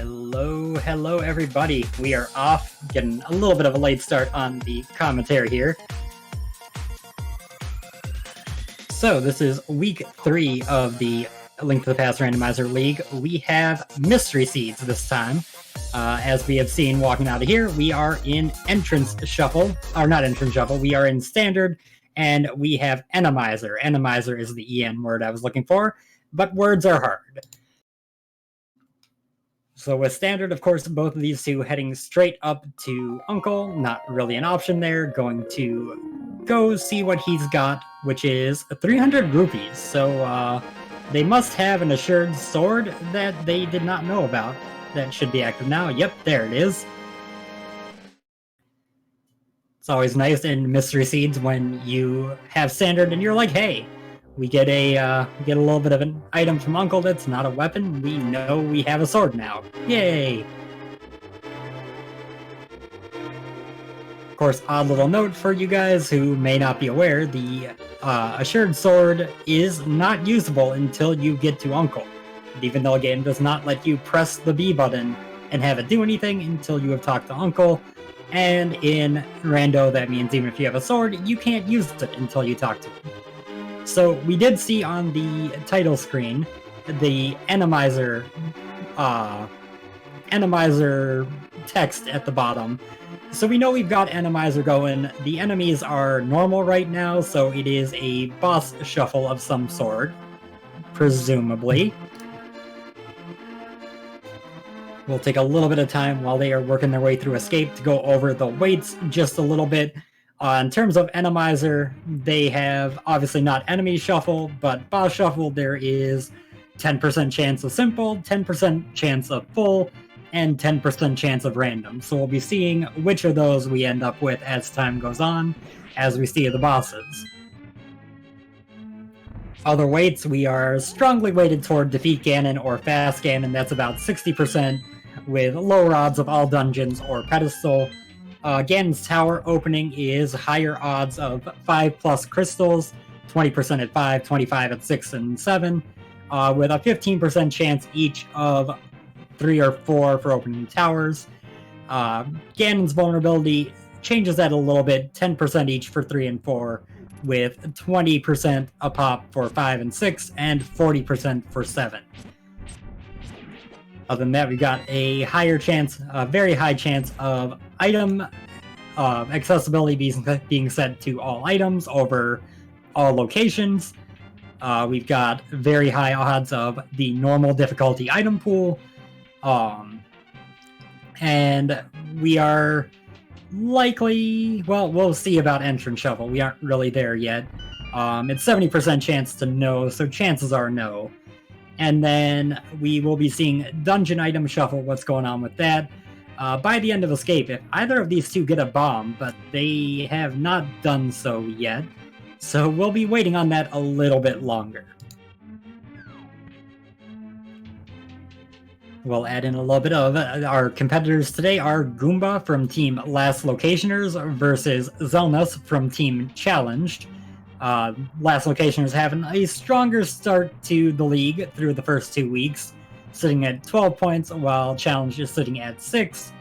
Hello everybody. We are off, getting a little bit of a late start on the commentary here. So this is week 3 of the Link to the Past Randomizer League. We have mystery seeds this time. As we have seen walking out of here, we are in entrance shuffle, or not entrance shuffle, we are in standard, and we have enemizer. Enemizer is the EN word I was looking for, but words are hard. So with standard, of course, both of these two heading straight up to Uncle. Not really an option there. Going to go see what he's got, which is 300 rupees. So they must have an assured sword that they did not know about. That should be active now. Yep, there it is. It's always nice in mystery seeds when you have standard and you're like, hey, we get a little bit of an item from Uncle that's not a weapon. We know we have a sword now. Yay! Of course, odd little note for you guys who may not be aware, the assured sword is not usable until you get to Uncle. Even though the game does not let you press the B button and have it do anything until you have talked to Uncle. And in Rando, that means even if you have a sword, you can't use it until you talk to him. So we did see on the title screen the enemizer text at the bottom. So we know we've got enemizer going. The enemies are normal right now, so it is a boss shuffle of some sort, presumably. We'll take a little bit of time while they are working their way through escape to go over the weights just a little bit. In terms of enemizer, they have obviously not enemy shuffle, but boss shuffle. There is 10% chance of simple, 10% chance of full, and 10% chance of random. So we'll be seeing which of those we end up with as time goes on, as we see the bosses. Other weights, we are strongly weighted toward defeat Ganon or fast Ganon. That's about 60%, with lower odds of all dungeons or pedestal. Ganon's tower opening is higher odds of 5+ crystals, 20% at 5, 25 at 6 and 7, with a 15% chance each of 3 or 4 for opening towers. Ganon's vulnerability changes that a little bit, 10% each for 3 and 4, with 20% a pop for 5 and 6, and 40% for 7. Other than that, we've got a higher chance, a very high chance of item accessibility being set to all items over all locations. We've got very high odds of the normal difficulty item pool. And we are likely, well, we'll see about entrance shuffle. We aren't really there yet. It's 70% chance to no, so chances are no. And then we will be seeing dungeon item shuffle, what's going on with that. By the end of Escape, if either of these two get a bomb, but they have not done so yet, so we'll be waiting on that a little bit longer. We'll add in a little bit of our competitors today are Goomba from Team Last Locationers versus Xelnas from Team Challenged. Last Locationers having a stronger start to the league through the first 2 weeks, sitting at 12 points, while Challenge is sitting at 6.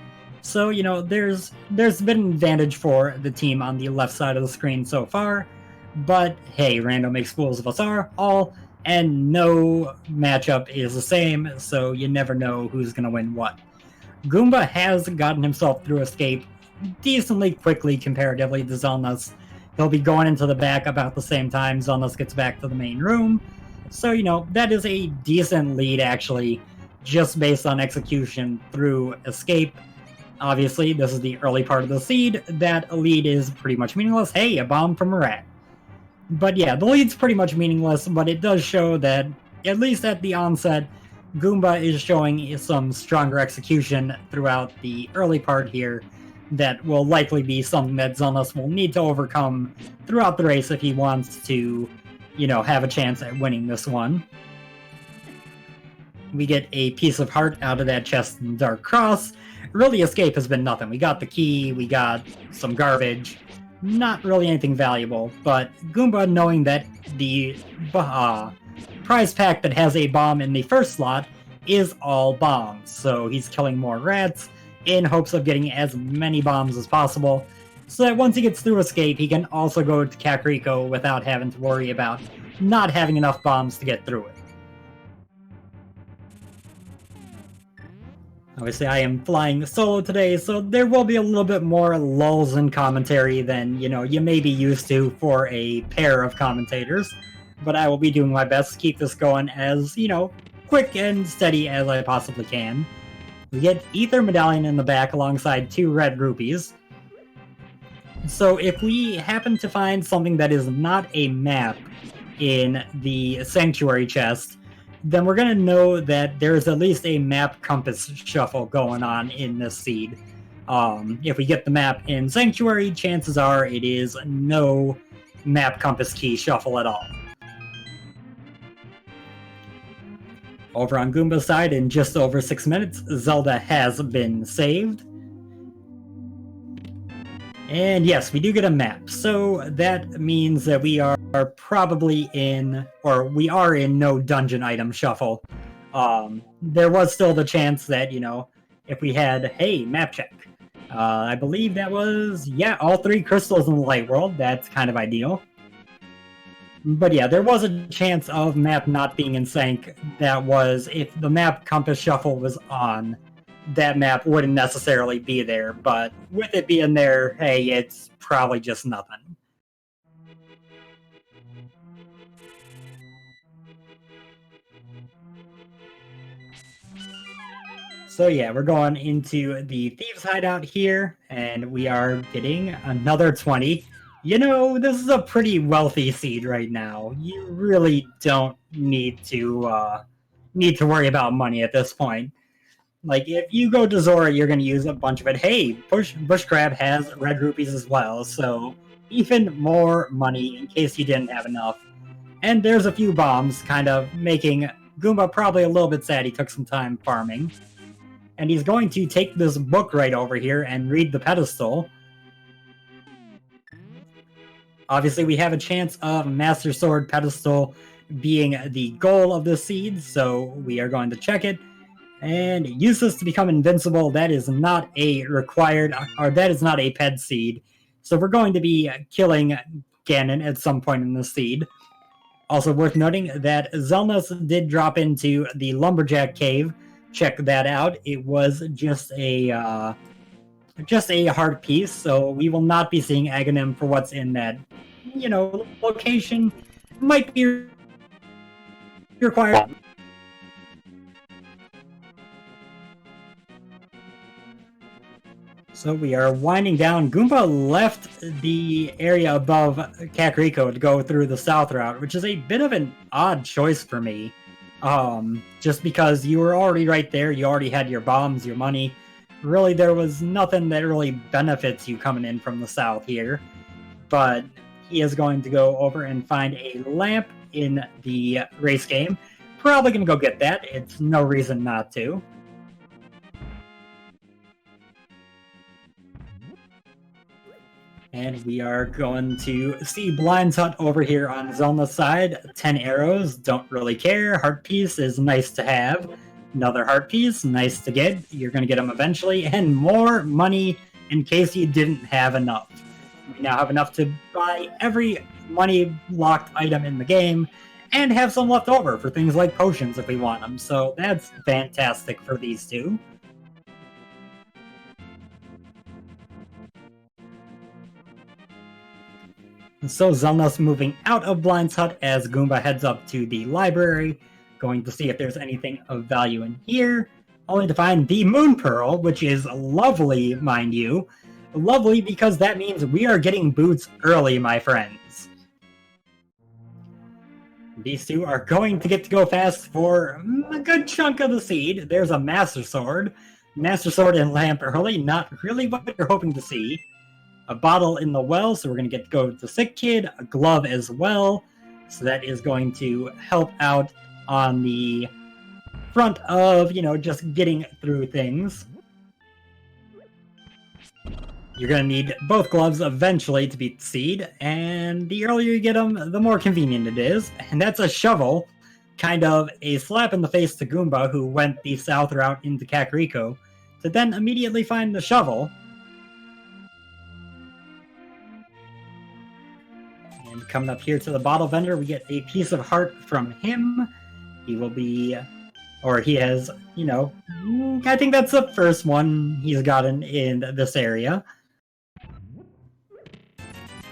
So, you know, there's been an advantage for the team on the left side of the screen so far, but hey, random makes fools of us all, and no matchup is the same, so you never know who's going to win what. Goomba has gotten himself through Escape decently quickly comparatively to Xelnas. He'll be going into the back about the same time Xelnas gets back to the main room. So, you know, that is a decent lead, actually, just based on execution through Escape. Obviously, this is the early part of the seed. That lead is pretty much meaningless. Hey, a bomb from a rat. But yeah, the lead's pretty much meaningless, but it does show that, at least at the onset, Goomba is showing some stronger execution throughout the early part here. That will likely be something that Xelnas will need to overcome throughout the race if he wants to, you know, have a chance at winning this one. We get a piece of heart out of that chest in Dark Cross. Really, Escape has been nothing. We got the key, we got some garbage. Not really anything valuable, but Goomba, knowing that the prize pack that has a bomb in the first slot is all bombs, so he's killing more rats in hopes of getting as many bombs as possible, so that once he gets through Escape, he can also go to Kakariko without having to worry about not having enough bombs to get through it. Obviously, I am flying solo today, so there will be a little bit more lulls in commentary than, you may be used to for a pair of commentators. But I will be doing my best to keep this going as, quick and steady as I possibly can. We get Ether Medallion in the back alongside 2 red rupees. So if we happen to find something that is not a map in the Sanctuary chest, then we're going to know that there's at least a map compass shuffle going on in this seed. If we get the map in Sanctuary, chances are it is no map compass key shuffle at all. Over on Goomba's side, in just over 6 minutes, Zelda has been saved. And yes, we do get a map, so that means that we are probably in, or we are in no dungeon item shuffle. There was still the chance that, if we had, hey, map check. I believe that was, all 3 crystals in the light world. That's kind of ideal. But yeah, there was a chance of map not being in sync. That was if the map compass shuffle was on, that map wouldn't necessarily be there, but with it being there, hey, it's probably just nothing. So yeah, we're going into the Thieves' Hideout here, and we are getting another 20. This is a pretty wealthy seed right now. You really don't need to worry about money at this point. Like, if you go to Zora, you're going to use a bunch of it. Hey, Bush Crab has red rupees as well, so even more money in case you didn't have enough. And there's a few bombs, kind of making Goomba probably a little bit sad he took some time farming. And he's going to take this book right over here and read the pedestal. Obviously, we have a chance of Master Sword pedestal being the goal of this seed, so we are going to check it. And use this to become invincible. That is not a required, or that is not a ped seed. So we're going to be killing Ganon at some point in the seed. Also worth noting that Xelnas did drop into the Lumberjack Cave. Check that out. It was just a heart piece, so we will not be seeing Aghanim for what's in that, location. Might be required. So we are winding down. Goomba left the area above Kakariko to go through the south route, which is a bit of an odd choice for me. Just because you were already right there, you already had your bombs, your money. Really, there was nothing that really benefits you coming in from the south here. But he is going to go over and find a lamp in the race game. Probably going to go get that. It's no reason not to. And we are going to see Blind's Hut over here on Xelna's side. 10 arrows, don't really care. Heart piece is nice to have. Another heart piece, nice to get. You're going to get them eventually. And more money in case you didn't have enough. We now have enough to buy every money-locked item in the game and have some left over for things like potions if we want them. So that's fantastic for these two. So Xelnas moving out of Blind's Hut as Goomba heads up to the library, going to see if there's anything of value in here, only to find the Moon Pearl, which is lovely, mind you. Lovely because that means we are getting boots early, my friends. These two are going to get to go fast for a good chunk of the seed. There's a Master Sword. Master Sword and Lamp early, not really what you're hoping to see. A bottle in the well, so we're going to get to go to Sick Kid. A glove as well, so that is going to help out on the front of, just getting through things. You're going to need both gloves eventually to beat the seed, and the earlier you get them, the more convenient it is. And that's a shovel, kind of a slap in the face to Goomba, who went the south route into Kakariko, to then immediately find the shovel. And coming up here to the bottle vendor, we get a piece of heart from him. He will be, or he has, you know, I think that's the first one he's gotten in this area.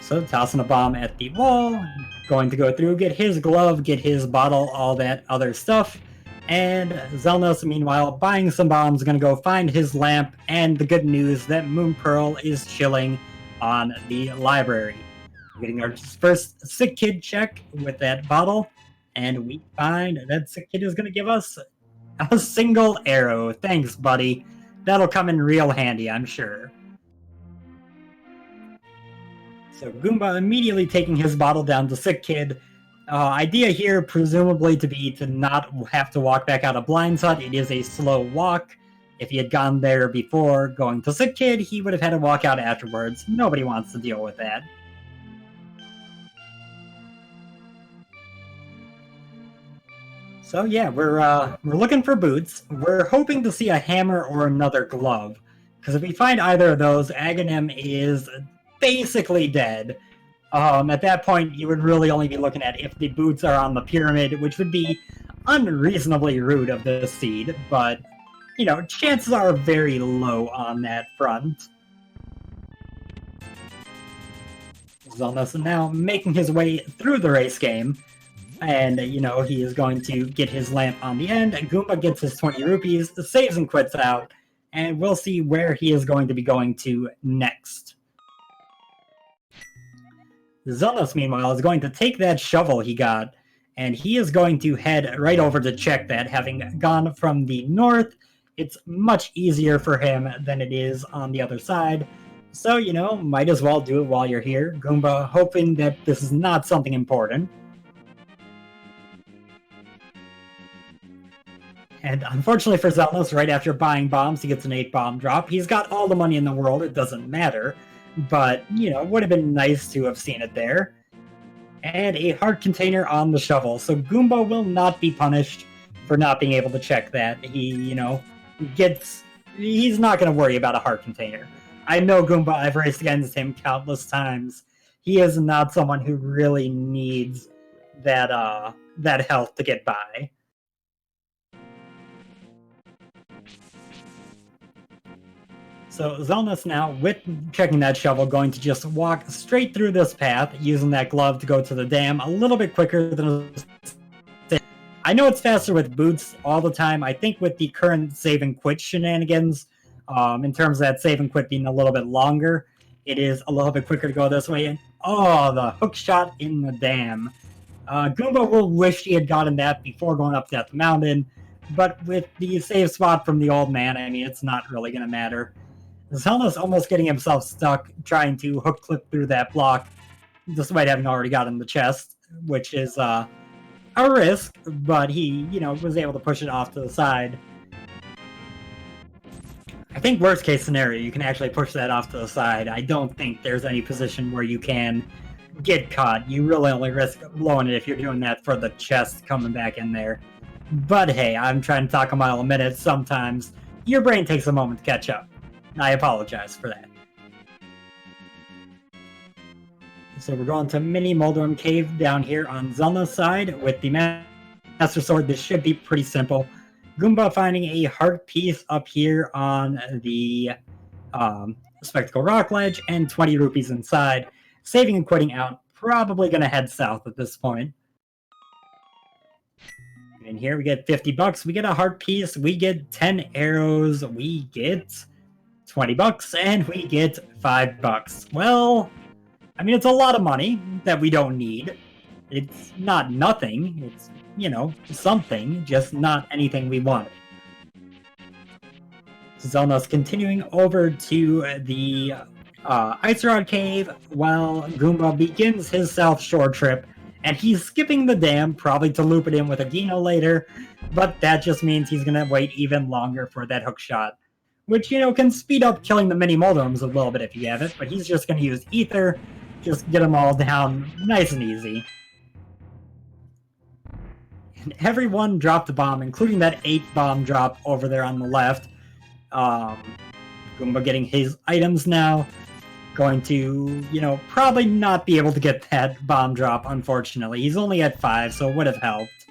So tossing a bomb at the wall, going to go through, get his glove, get his bottle, all that other stuff. And Xelnas, meanwhile, buying some bombs, going to go find his lamp, and the good news that Moon Pearl is chilling on the library. We're getting our first sick kid check with that bottle, and we find that sick kid is going to give us a single arrow. Thanks, buddy. That'll come in real handy, I'm sure. So Goomba immediately taking his bottle down to sick kid. Idea here, presumably, to be to not have to walk back out of Blind's hut. It is a slow walk. If he had gone there before going to sick kid, he would have had to walk out afterwards. Nobody wants to deal with that. So yeah, we're looking for boots. We're hoping to see a hammer or another glove, because if we find either of those, Aghanim is basically dead. At that point, you would really only be looking at if the boots are on the pyramid, which would be unreasonably rude of the seed, but, you know, chances are very low on that front. Xelnas now making his way through the race game, and, you know, he is going to get his lamp on the end. Goomba gets his 20 rupees, saves and quits out, and we'll see where he is going to be going to next. Xelnas, meanwhile, is going to take that shovel he got, and he is going to head right over to check that. Having gone from the north, it's much easier for him than it is on the other side. So, you know, might as well do it while you're here. Goomba hoping that this is not something important. And unfortunately for Xelnas, right after buying bombs, he gets an 8-bomb drop. He's got all the money in the world, it doesn't matter. But, you know, it would have been nice to have seen it there. And a heart container on the shovel. So Goomba will not be punished for not being able to check that. He, you know, he's not going to worry about a heart container. I know Goomba, I've raced against him countless times. He is not someone who really needs that health to get by. So Xelnas now, with checking that shovel, going to just walk straight through this path, using that glove to go to the dam a little bit quicker than... I know it's faster with boots all the time. I think with the current save and quit shenanigans, in terms of that save and quit being a little bit longer, it is a little bit quicker to go this way. And oh, the hook shot in the dam. Goomba will wish he had gotten that before going up Death Mountain, but with the save spot from the old man, I mean, it's not really going to matter. Xelnas almost getting himself stuck trying to hook clip through that block, despite having already gotten the chest, which is a risk, but he, you know, was able to push it off to the side. I think worst case scenario, you can actually push that off to the side. I don't think there's any position where you can get caught. You really only risk blowing it if you're doing that for the chest coming back in there. But hey, I'm trying to talk a mile a minute. Sometimes your brain takes a moment to catch up. I apologize for that. So we're going to Mini Moldorm Cave down here on Xelna's side with the Master Sword. This should be pretty simple. Goomba finding a heart piece up here on the Spectacle Rock Ledge and 20 rupees inside. Saving and quitting out. Probably going to head south at this point. In here we get 50 bucks. We get a heart piece. We get 10 arrows. We get 20 bucks, and we get 5 bucks. Well, I mean, it's a lot of money that we don't need. It's not nothing. It's, you know, something, just not anything we want. Xelnas continuing over to the Ice Rod Cave while Goomba begins his South Shore trip, and he's skipping the dam, probably to loop it in with a Gino later, but that just means he's going to wait even longer for that hook shot. Which, you know, can speed up killing the mini Moldorms a little bit if you have it, but he's just going to use Ether, just get them all down nice and easy. And everyone dropped a bomb, including that 8 bomb drop over there on the left. Goomba getting his items now. Going to, probably not be able to get that bomb drop, unfortunately. He's only at 5, so it would have helped.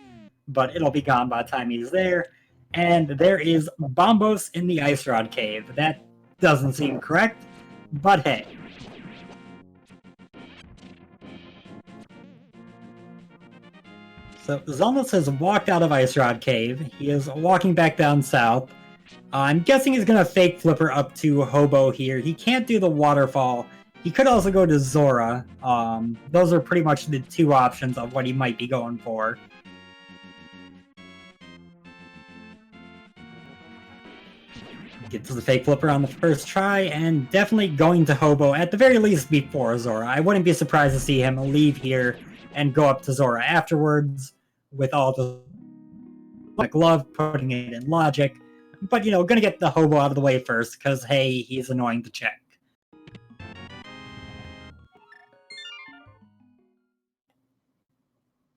But it'll be gone by the time he's there. And there is Bombos in the Ice Rod Cave. That doesn't seem correct, but hey. So Xelnas has walked out of Ice Rod Cave. He is walking back down south. I'm guessing he's going to fake flipper up to Hobo here. He can't do the waterfall. He could also go to Zora. Those are pretty much the 2 options of what he might be going for. Gets the fake flipper on the first try, and definitely going to Hobo, at the very least before Zora. I wouldn't be surprised to see him leave here and go up to Zora afterwards with all the glove, putting it in logic. But, gonna get the Hobo out of the way first, because, hey, he's annoying to check.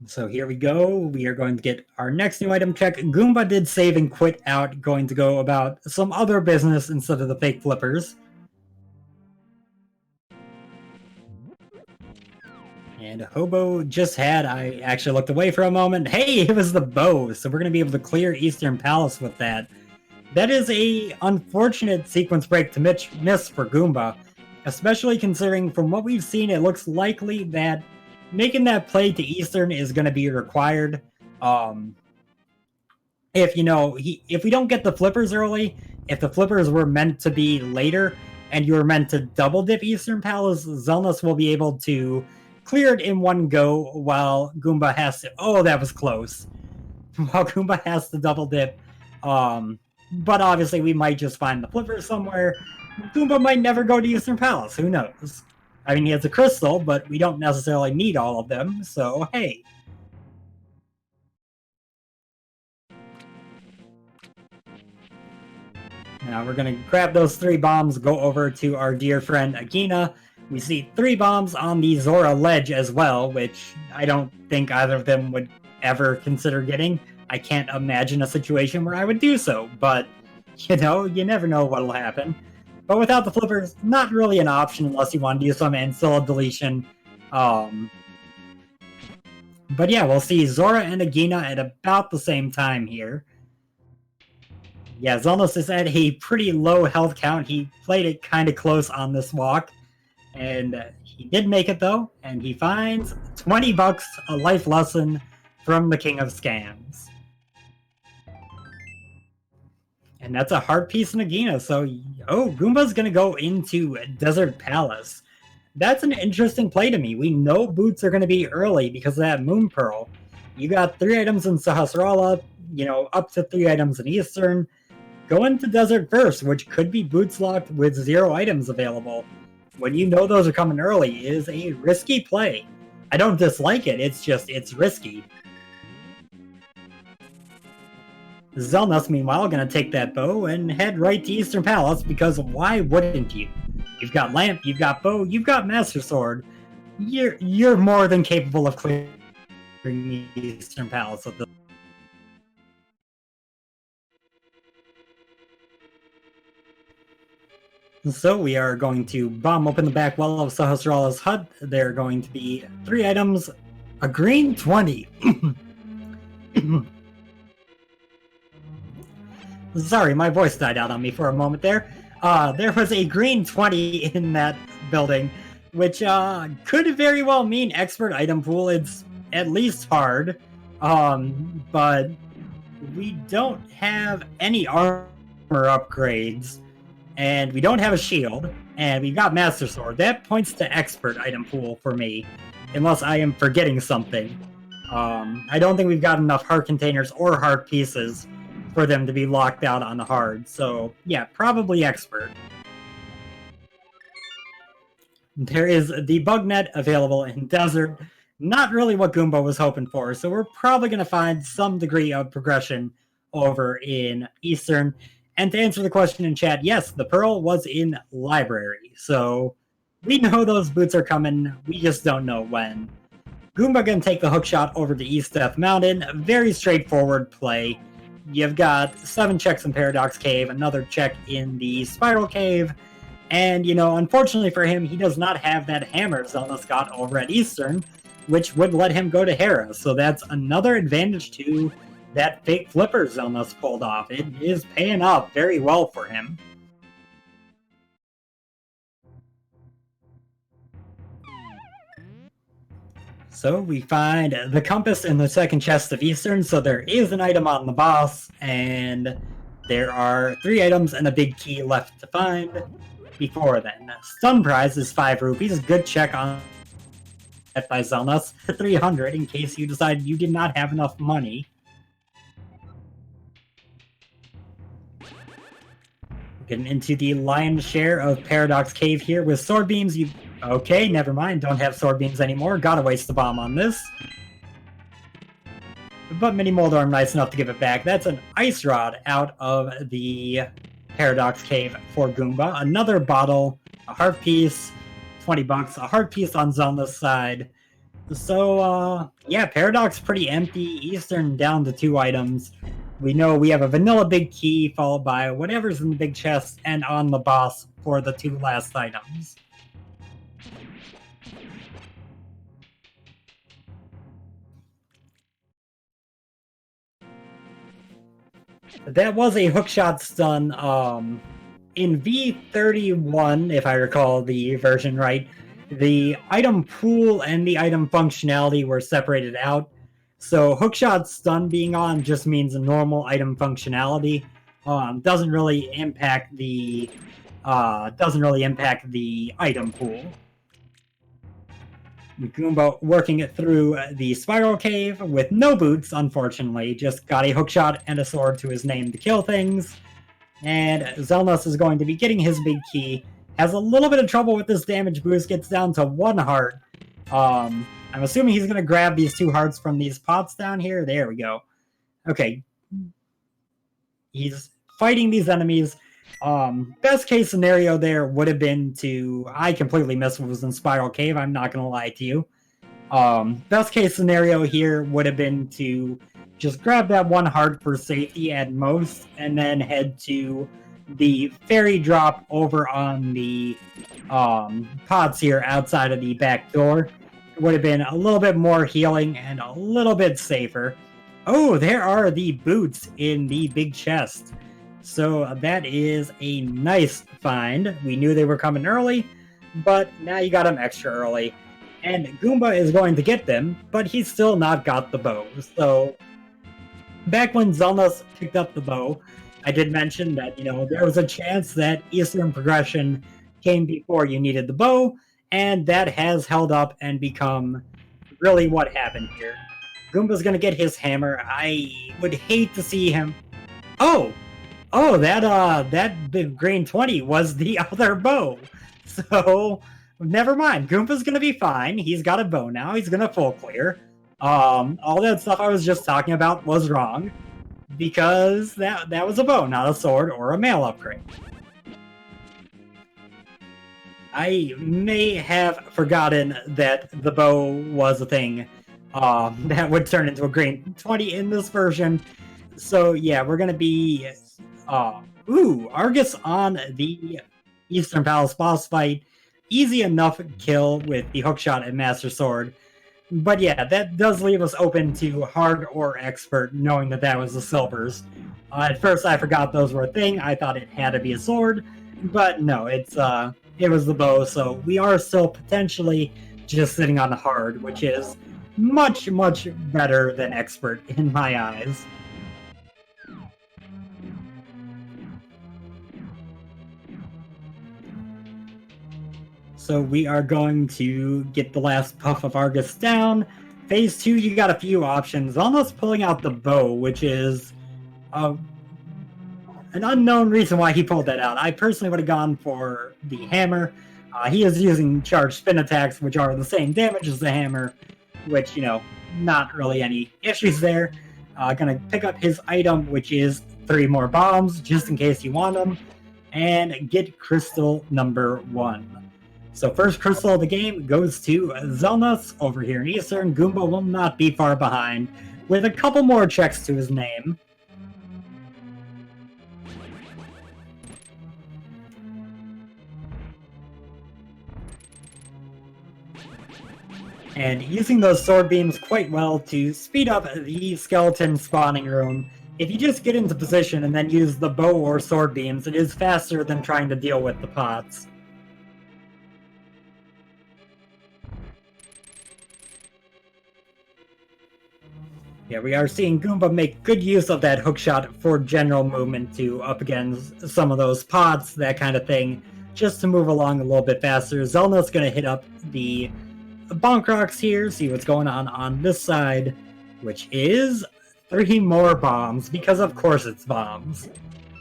So here we go. We are going to get our next new item check. Goomba did save and quit out, going to go about some other business instead of the fake flippers. And Hobo just had, I actually looked away for a moment. Hey, it was the bow, so we're going to be able to clear Eastern Palace with that. That is a unfortunate sequence break to miss for Goomba, especially considering from what we've seen, it looks likely that making that play to Eastern is going to be required. If we don't get the flippers early, if the flippers were meant to be later, and you were meant to double dip Eastern Palace, Xelnas will be able to clear it in one go, while Goomba has to. Oh, that was close. While Goomba has to double dip. But obviously, we might just find the flippers somewhere. Goomba might never go to Eastern Palace. Who knows? I mean, he has a crystal, but we don't necessarily need all of them, so hey. Now we're going to grab those 3 bombs, go over to our dear friend Agina. We see 3 bombs on the Zora ledge as well, which I don't think either of them would ever consider getting. I can't imagine a situation where I would do so, but, you never know what'll happen. But without the flippers, not really an option unless you want to do some Ancilla deletion. But yeah, we'll see Zora and Agina at about the same time here. Yeah, Xelnas is at a pretty low health count. He played it kind of close on this walk. And he did make it, though. And he finds 20 bucks, a life lesson from the King of Scams. And that's a heart piece in Agina. So, Goomba's going to go into Desert Palace. That's an interesting play to me. We know boots are going to be early because of that Moon Pearl. You got 3 items in Sahasrara, up to 3 items in Eastern. Go into Desert first, which could be boots locked with 0 items available. When you know those are coming early, it is a risky play. I don't dislike it, it's risky. Xelnas, meanwhile, going to take that bow and head right to Eastern Palace, because why wouldn't you? You've got Lamp, you've got Bow, you've got Master Sword. You're more than capable of clearing Eastern Palace with this. So we are going to bomb open the back wall of Sahasrara's hut. There are going to be 3 items. A green 20. Sorry, my voice died out on me for a moment there. There was a green 20 in that building, which could very well mean expert item pool. It's at least hard, but we don't have any armor upgrades, and we don't have a shield, and we got Master Sword. That points to expert item pool for me, unless I am forgetting something. I don't think we've got enough heart containers or heart pieces for them to be locked out on the hard. So, yeah, probably expert. There is the bug net available in Desert. Not really what Goomba was hoping for, so we're probably going to find some degree of progression over in Eastern. And to answer the question in chat, yes, the Pearl was in Library. So we know those boots are coming. We just don't know when. Goomba gonna take the hookshot over to East Death Mountain. Very straightforward play. You've got 7 checks in Paradox Cave, another check in the Spiral Cave, and, unfortunately for him, he does not have that hammer Xelnas got over at Eastern, which would let him go to Hera. So that's another advantage to that fake flipper Xelnas pulled off. It is paying off very well for him. So we find the compass in the second chest of Eastern, so there is an item on the boss, and there are 3 items and a big key left to find before then. Stun prize is 5 rupees, good check on by Xelnas for 300 in case you decide you did not have enough money. Getting into the lion's share of Paradox Cave here with sword beams. Okay, never mind. Don't have sword beams anymore. Gotta waste the bomb on this. But Mini Moldor, I'm nice enough to give it back. That's an ice rod out of the Paradox Cave for Goomba. Another bottle, a heart piece, 20 bucks, a heart piece on Xelna's side. So, yeah, Paradox pretty empty. Eastern down to 2 items. We know we have a vanilla big key followed by whatever's in the big chest and on the boss for the 2 last items. That was a hookshot stun. In V31, if I recall the version right, the item pool and the item functionality were separated out. So hookshot stun being on just means a normal item functionality. Doesn't really impact the item pool. Goomba working it through the Spiral Cave with no boots, unfortunately. Just got a hookshot and a sword to his name to kill things. And Xelnas is going to be getting his big key. Has a little bit of trouble with this damage boost, gets down to 1 heart. I'm assuming he's going to grab these 2 hearts from these pots down here. There we go. Okay. He's fighting these enemies. Best case scenario there would have been to... I completely missed what was in Spiral Cave, I'm not going to lie to you. Best case scenario here would have been to just grab that 1 heart for safety at most, and then head to the fairy drop over on the pots here outside of the back door. It would have been a little bit more healing and a little bit safer. Oh, there are the boots in the big chest. So that is a nice find. We knew they were coming early, but now you got them extra early. And Goomba is going to get them, but he's still not got the bow. So back when Xelnas picked up the bow, I did mention that, there was a chance that Eastern progression came before you needed the bow, and that has held up and become really what happened here. Goomba's going to get his hammer. I would hate to see him... Oh, that big green 20 was the other bow. So, never mind. Goomba's gonna be fine. He's got a bow now. He's gonna full clear. All that stuff I was just talking about was wrong. Because that was a bow, not a sword or a mail upgrade. I may have forgotten that the bow was a thing that would turn into a green 20 in this version. So, yeah, we're gonna be... Argus on the Eastern Palace boss fight. Easy enough kill with the hookshot and Master Sword. But yeah, that does leave us open to hard or expert, knowing that was the silvers. At first I forgot those were a thing. I thought it had to be a sword. But no, it was the bow, so we are still potentially just sitting on hard, which is much, much better than expert in my eyes. So we are going to get the last puff of Argus down. Phase 2, you got a few options. Almost pulling out the bow, which is an unknown reason why he pulled that out. I personally would have gone for the hammer. He is using charged spin attacks, which are the same damage as the hammer, which, not really any issues there. Gonna pick up his item, which is 3 more bombs, just in case you want them, and get crystal number 1. So first crystal of the game goes to Xelnas over here in Eastern. Goomba will not be far behind, with a couple more checks to his name. And using those sword beams quite well to speed up the skeleton spawning room. If you just get into position and then use the bow or sword beams, it is faster than trying to deal with the pots. Yeah, we are seeing Goomba make good use of that hookshot for general movement to up against some of those pots, that kind of thing, just to move along a little bit faster. Xelna's going to hit up the Bonk Rocks here, see what's going on this side, which is 3 more bombs, because of course it's bombs.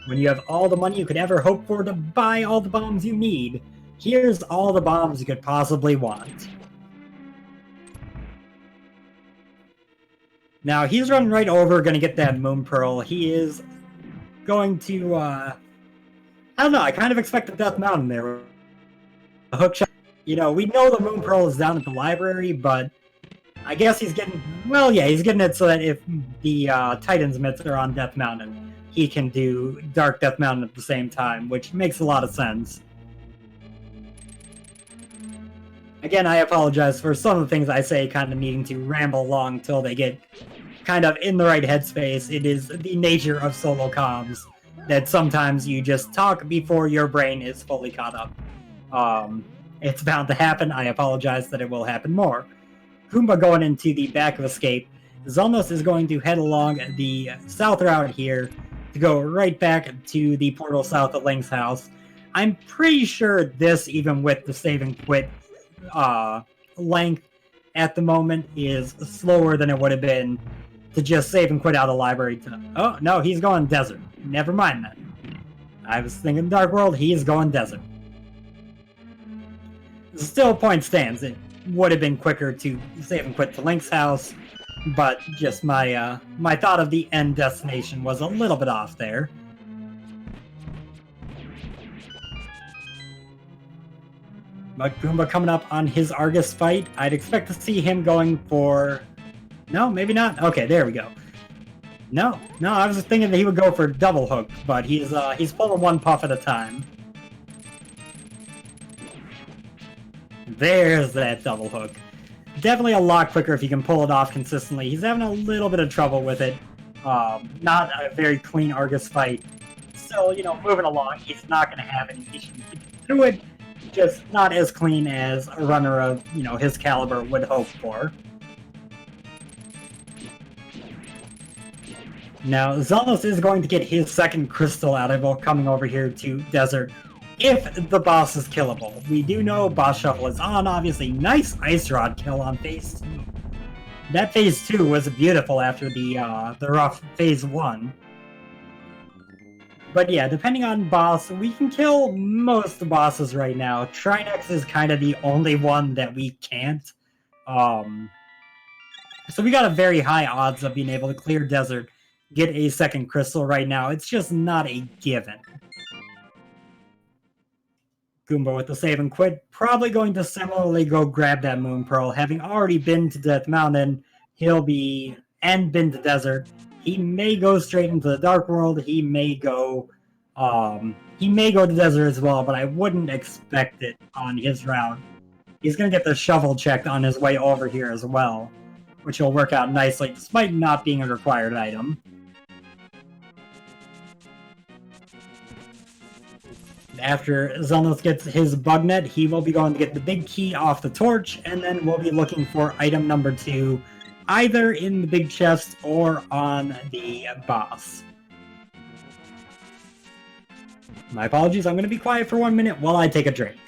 When you have all the money you could ever hope for to buy all the bombs you need, here's all the bombs you could possibly want. Now, he's running right over, going to get that Moon Pearl. He is going to, I don't know, I kind of expected Death Mountain there. A hookshot. You know, we know the Moon Pearl is down at the library, but I guess he's getting, well, yeah, he's getting it so that if the Titan's mitts are on Death Mountain, he can do Dark Death Mountain at the same time, which makes a lot of sense. Again, I apologize for some of the things I say kind of needing to ramble along till they get kind of in the right headspace. It is the nature of solo comms that sometimes you just talk before your brain is fully caught up. It's bound to happen. I apologize that it will happen more. Goomba going into the back of Escape. Xelnas is going to head along the south route here to go right back to the portal south of Link's house. I'm pretty sure this, even with the save and quit length at the moment, is slower than it would have been to just save and quit out of the library. Oh, no, he's going desert. Never mind then. I was thinking Dark World, he's going desert. Still, point stands. It would have been quicker to save and quit to Link's house, but just my my thought of the end destination was a little bit off there. But Goomba coming up on his Argus fight. I'd expect to see him going for... No, maybe not. Okay, there we go. No, I was thinking that he would go for double hook, but he's pulling one puff at a time. There's that double hook. Definitely a lot quicker if you can pull it off consistently. He's having a little bit of trouble with it. Not a very clean Argus fight. Still, you know, moving along. He's not going to have any issues through it. Just not as clean as a runner of, you know, his caliber would hope for. Now, Xelnas is going to get his second crystal out of it coming over here to Desert, if the boss is killable. We do know boss shuffle is on, obviously. Nice Ice Rod kill on phase 2. That phase 2 was beautiful after the rough phase 1. But yeah, depending on boss, we can kill most bosses right now. Trinex is kind of the only one that we can't. So we got a very high odds of being able to clear Desert, get a second crystal right now. It's just not a given. Goomba with the save and quit, probably going to similarly go grab that Moon Pearl. Having already been to Death Mountain, and been to Desert. He may go straight into the Dark World. He may go to Desert as well, but I wouldn't expect it on his route. He's going to get the shovel checked on his way over here as well, which will work out nicely, despite not being a required item. After Xelnas gets his bug net, he will be going to get the big key off the torch, and then we'll be looking for item number 2, either in the big chest or on the boss. My apologies, I'm going to be quiet for 1 minute while I take a drink.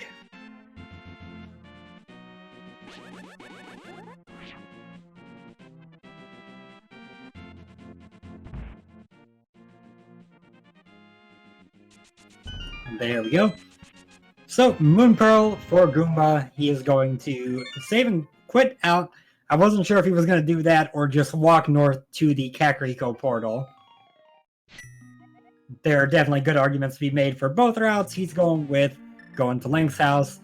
There we go. So, Moon Pearl for Goomba. He is going to save and quit out. I wasn't sure if he was going to do that or just walk north to the Kakariko portal. There are definitely good arguments to be made for both routes. He's going to Link's house.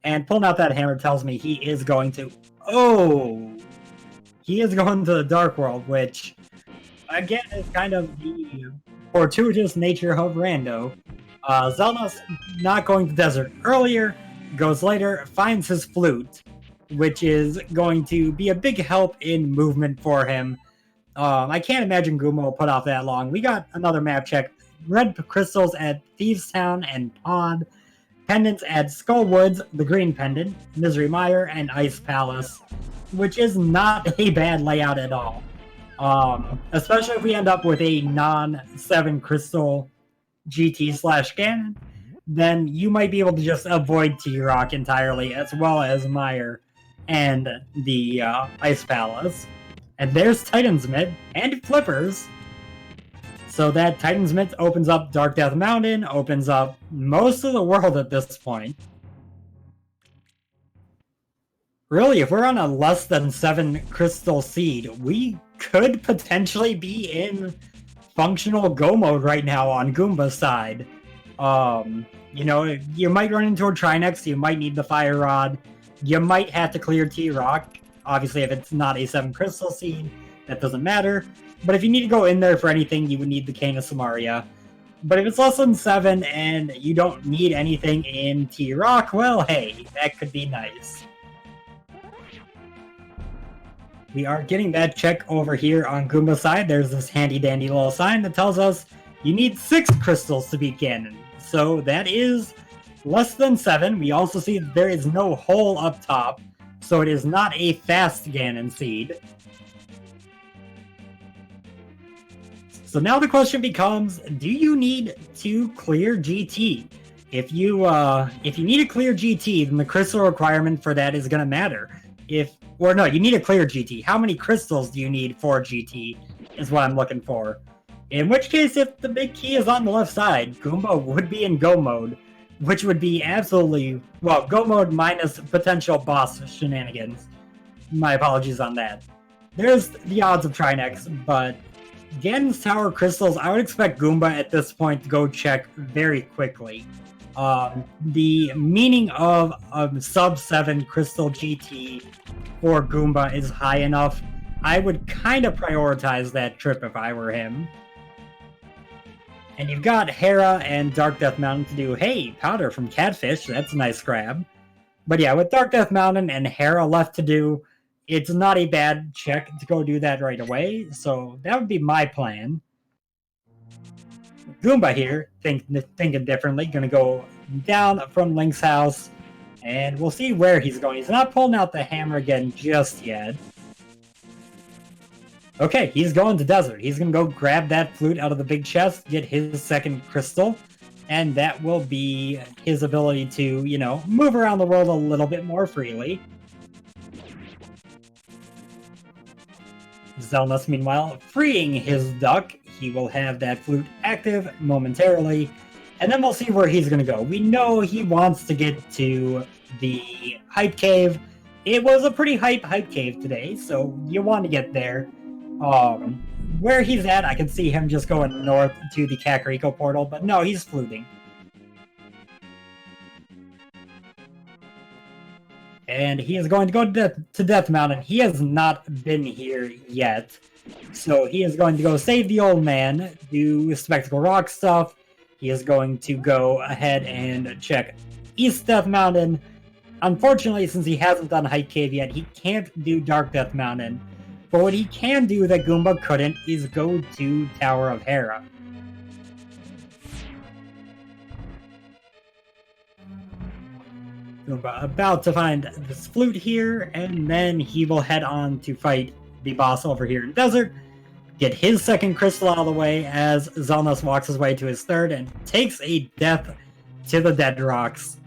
And pulling out that hammer tells me he is going to... Oh! He is going to the Dark World, which, again, is kind of the fortuitous nature of Rando. Xelnas not going to desert earlier, goes later, finds his flute, which is going to be a big help in movement for him. I can't imagine Goomba will put off that long. We got another map check. Red crystals at Thieves Town and Pond. Pendants at Skullwoods, the green pendant, Misery Mire, and Ice Palace, which is not a bad layout at all. Especially if we end up with a non-7 crystal GT/Ganon, then you might be able to just avoid T-Rock entirely, as well as Mire and the Ice Palace. And there's Titan's Mitt and Flippers. So that Titan's Mitt opens up Dark Death Mountain, opens up most of the world at this point. Really, if we're on a less than 7 crystal seed, we could potentially be in functional Go mode right now on Goomba's side. You know, you might run into a Trinex, you might need the Fire Rod, you might have to clear T-Rock. Obviously, if it's not a 7 crystal seed, that doesn't matter. But if you need to go in there for anything, you would need the Cane of Samaria. But if it's less than 7 and you don't need anything in T-Rock, well, hey, that could be nice. We are getting that check over here on Goomba's side. There's this handy-dandy little sign that tells us you need 6 crystals to beat Ganon. So that is less than 7. We also see that there is no hole up top, so it is not a fast Ganon seed. So now the question becomes, do you need to clear GT? If you need to clear GT, then the crystal requirement for that is going to matter. You need to clear GT. How many crystals do you need for GT is what I'm looking for. In which case, if the big key is on the left side, Goomba would be in Go mode, which would be absolutely, well, Go mode minus potential boss shenanigans. My apologies on that. There's the odds of Trinex, but Ganon's Tower crystals, I would expect Goomba at this point to go check very quickly. The meaning of a sub-7 crystal GT for Goomba is high enough. I would kind of prioritize that trip if I were him. And you've got Hera and Dark Death Mountain to do, hey, powder from Catfish, that's a nice grab. But yeah, with Dark Death Mountain and Hera left to do, it's not a bad check to go do that right away, so that would be my plan. Goomba here, thinking differently, gonna go down from Link's house, and we'll see where he's going. He's not pulling out the hammer again just yet. Okay, he's going to desert. He's gonna go grab that flute out of the big chest, get his 2nd crystal, and that will be his ability to, you know, move around the world a little bit more freely. Xelnas, meanwhile, freeing his duck. He will have that flute active momentarily, and then we'll see where he's going to go. We know he wants to get to the Hype Cave. It was a pretty hype cave today, so you want to get there. Where he's at, I can see him just going north to the Kakariko portal, but no, he's fluting. And he is going to go to Death Mountain. He has not been here yet. So he is going to go save the old man, do Spectacle Rock stuff. He is going to go ahead and check East Death Mountain. Unfortunately, since he hasn't done Hype Cave yet, he can't do Dark Death Mountain. But what he can do that Goomba couldn't is go to Tower of Hera. Goomba about to find this flute here, and then he will head on to fight the boss over here in Desert, get his 2nd crystal out of the way as Xelnas walks his way to his 3rd and takes a death to the Dead Rocks.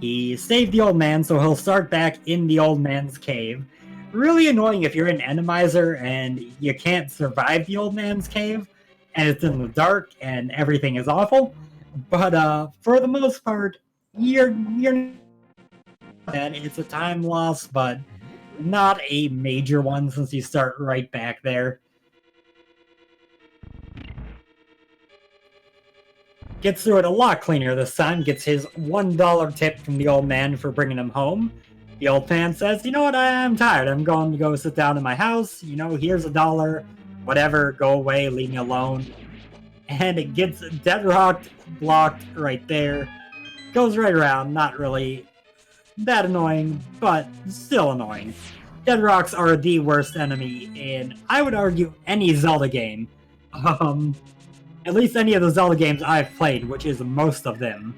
He saved the old man, so he'll start back in the old man's cave. Really annoying if you're an enemizer and you can't survive the old man's cave, and it's in the dark and everything is awful. But for the most part, you're that it's a time loss, but not a major one since you start right back there. Gets through it a lot cleaner this time, gets his $1 tip from the old man for bringing him home. The old man says, you know what, I'm tired. I'm going to go sit down in my house. You know, here's $1. Whatever, go away, leave me alone. And it gets dead-rocked, blocked right there. Goes right around, not really that annoying, but still annoying. Dead rocks are the worst enemy in, I would argue, any Zelda game. At least any of the Zelda games I've played, which is most of them.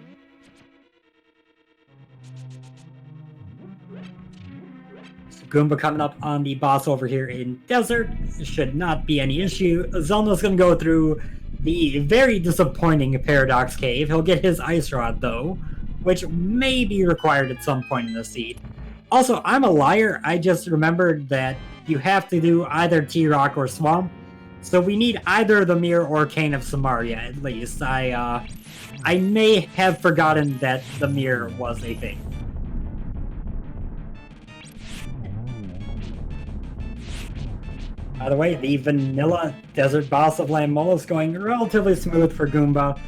So Goomba coming up on the boss over here in Desert. Should not be any issue. Xelnas gonna go through the very disappointing Paradox Cave. He'll get his Ice Rod, though, which may be required at some point in the seed. Also, I'm a liar. I just remembered that you have to do either T-Rock or Swamp. So we need either the Mirror or Cane of Samaria, at least. I may have forgotten that the Mirror was a thing. By the way, the vanilla desert boss of Lammo is going relatively smooth for Goomba.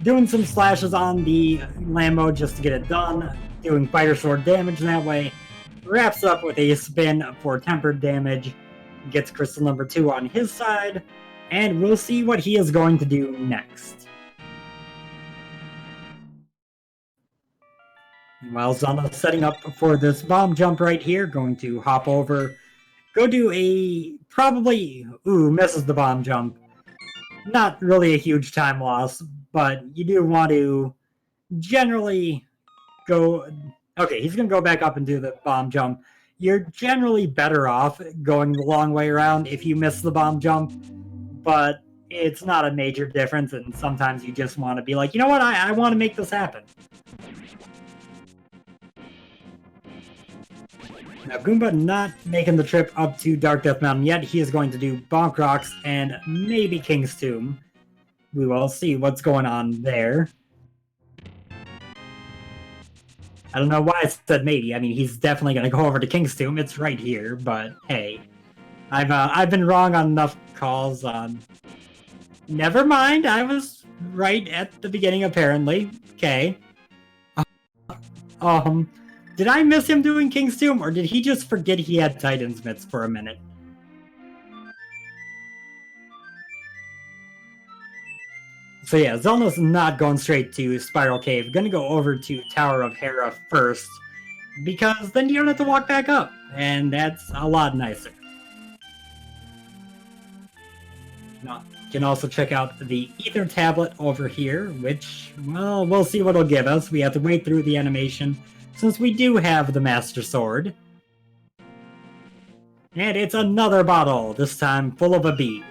Doing some slashes on the Lammo just to get it done. Doing Fighter Sword damage that way. Wraps up with a spin for tempered damage. Gets crystal number 2 on his side, and we'll see what he is going to do next. While Zelna's setting up for this bomb jump right here, going to hop over, go do a probably, misses the bomb jump. Not really a huge time loss, but you do want to generally go, okay, he's going to go back up and do the bomb jump. You're generally better off going the long way around if you miss the bomb jump, but it's not a major difference, and sometimes you just want to be like, you know what, I want to make this happen. Now, Goomba not making the trip up to Dark Death Mountain yet. He is going to do Bonk Rocks and maybe King's Tomb. We will see what's going on there. I don't know why I said maybe. I mean, he's definitely going to go over to King's Tomb. It's right here, but hey. I've been wrong on enough calls on... Never mind, I was right at the beginning, apparently. Okay. Did I miss him doing King's Tomb, or did he just forget he had Titan's Mitts for a minute? So yeah, Xelnas not going straight to Spiral Cave. Gonna go over to Tower of Hera first, because then you don't have to walk back up, and that's a lot nicer. Now, you can also check out the Ether Tablet over here, which, well, we'll see what it'll give us. We have to wait through the animation, since we do have the Master Sword. And it's another bottle, this time full of a bee.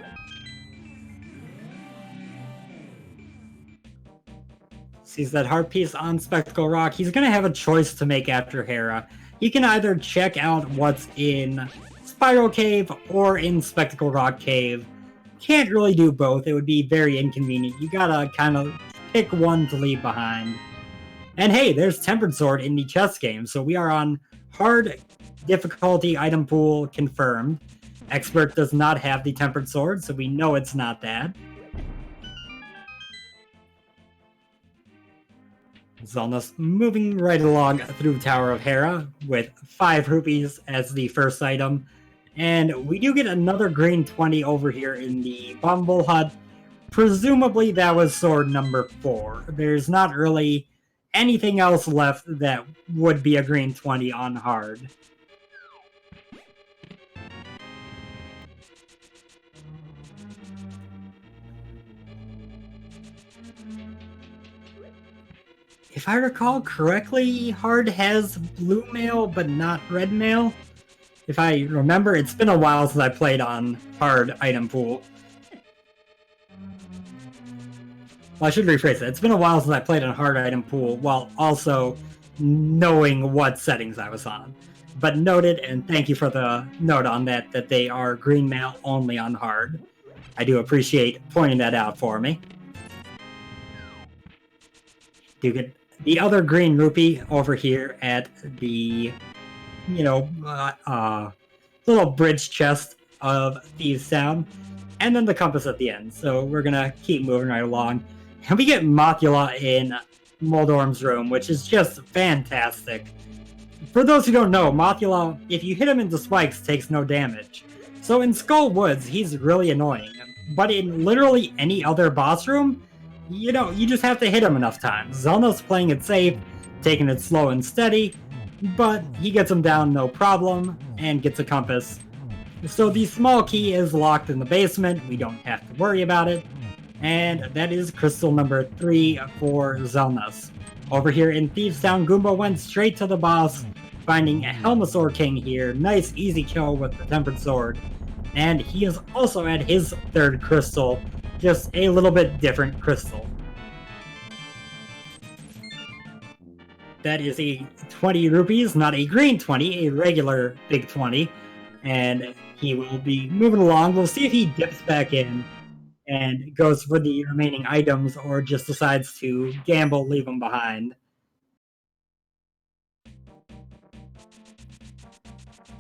Sees that heart piece on Spectacle Rock. He's going to have a choice to make after Hera. He can either check out what's in Spiral Cave or in Spectacle Rock Cave. Can't really do both. It would be very inconvenient. You gotta kind of pick one to leave behind. And hey, there's Tempered Sword in the chess game, so we are on hard difficulty item pool confirmed. Expert does not have the Tempered Sword, so we know it's not that. Xelnas moving right along through Tower of Hera with 5 rupees as the first item. And we do get another green 20 over here in the Bumble Hut. Presumably that was sword number 4. There's not really anything else left that would be a green 20 on hard. If I recall correctly, hard has blue mail but not red mail. If I remember, it's been a while since I played on hard item pool. Well, I should rephrase that. It's been a while since I played on hard item pool while also knowing what settings I was on. But noted, and thank you for the note on that, that they are green mail only on hard. I do appreciate pointing that out for me. You get the other green rupee over here at the, little bridge chest of Thieves Town, and then the compass at the end. So we're gonna keep moving right along. And we get Mocula in Moldorm's room, which is just fantastic. For those who don't know, Mocula, if you hit him into spikes, takes no damage. So in Skull Woods, he's really annoying. But in literally any other boss room, you just have to hit him enough times. Xelnas playing it safe, taking it slow and steady, but he gets him down no problem, and gets a compass. So the small key is locked in the basement, we don't have to worry about it, and that is crystal number 3 for Xelnas. Over here in Thieves Town, Goomba went straight to the boss, finding a Helmasaur King here, nice easy kill with the Tempered Sword, and he is also at his 3rd crystal, just a little bit different crystal. That is a 20 rupees, not a green 20, a regular big 20. And he will be moving along. We'll see if he dips back in and goes for the remaining items or just decides to gamble, leave them behind.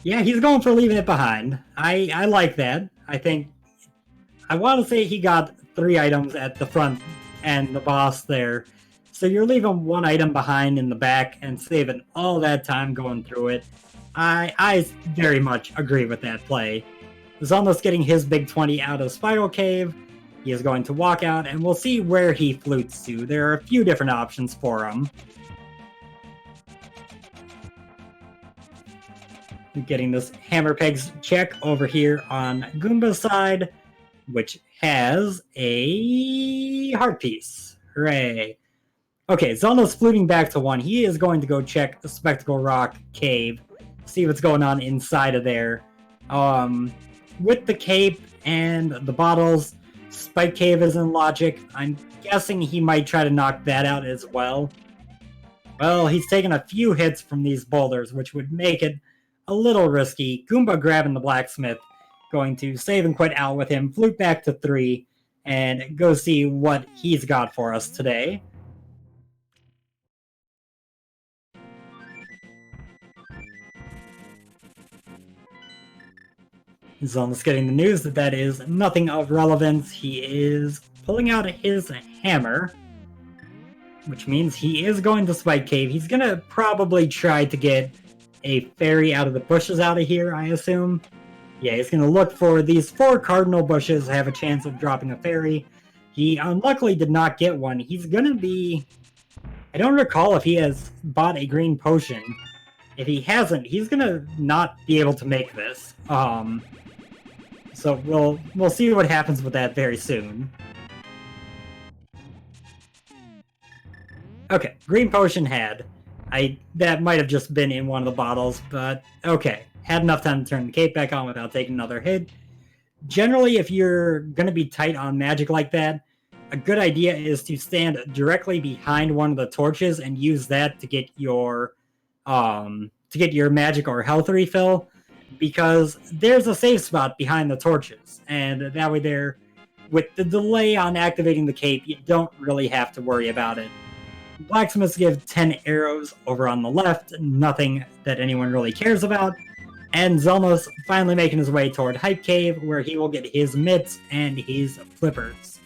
Yeah, he's going for leaving it behind. I like that. I want to say he got 3 items at the front and the boss there. So you're leaving 1 item behind in the back and saving all that time going through it. I very much agree with that play. Xelnas getting his big 20 out of Spiral Cave. He is going to walk out, and we'll see where he flutes to. There are a few different options for him. Getting this Hammer Pegs check over here on Goomba's side, which has a heart piece. Hooray. Okay, Xelnas fluting back to 1. He is going to go check the Spectacle Rock Cave, see what's going on inside of there. With the cape and the bottles, Spike Cave is in logic. I'm guessing he might try to knock that out as well. Well, he's taken a few hits from these boulders, which would make it a little risky. Goomba grabbing the blacksmith, going to save and quit out with him, flute back to 3, and go see what he's got for us today. Xelnas getting the news that is nothing of relevance. He is pulling out his hammer, which means he is going to Spike Cave. He's going to probably try to get a fairy out of the bushes out of here, I assume. Yeah, he's going to look for these 4 cardinal bushes, have a chance of dropping a fairy. He unluckily did not get one. He's going to be... I don't recall if he has bought a green potion. If he hasn't, he's going to not be able to make this. So we'll see what happens with that very soon. Okay, green potion had. That might have just been in one of the bottles, but okay. Had enough time to turn the cape back on without taking another hit. Generally, if you're going to be tight on magic like that, a good idea is to stand directly behind one of the torches and use that to get your magic or health refill, because there's a safe spot behind the torches, and that way there, with the delay on activating the cape, you don't really have to worry about it. Blacksmiths give 10 arrows over on the left, nothing that anyone really cares about, and Xelnas finally making his way toward Hype Cave, where he will get his mitts and his flippers.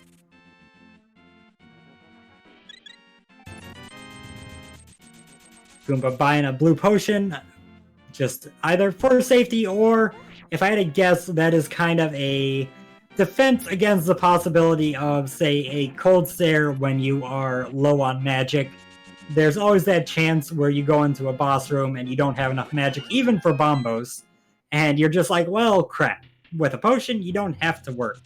Goomba buying a blue potion, just either for safety or, if I had to guess, that is kind of a defense against the possibility of, say, a cold stare when you are low on magic. There's always that chance where you go into a boss room and you don't have enough magic, even for bombos, and you're just like, well, crap. With a potion, you don't have to work.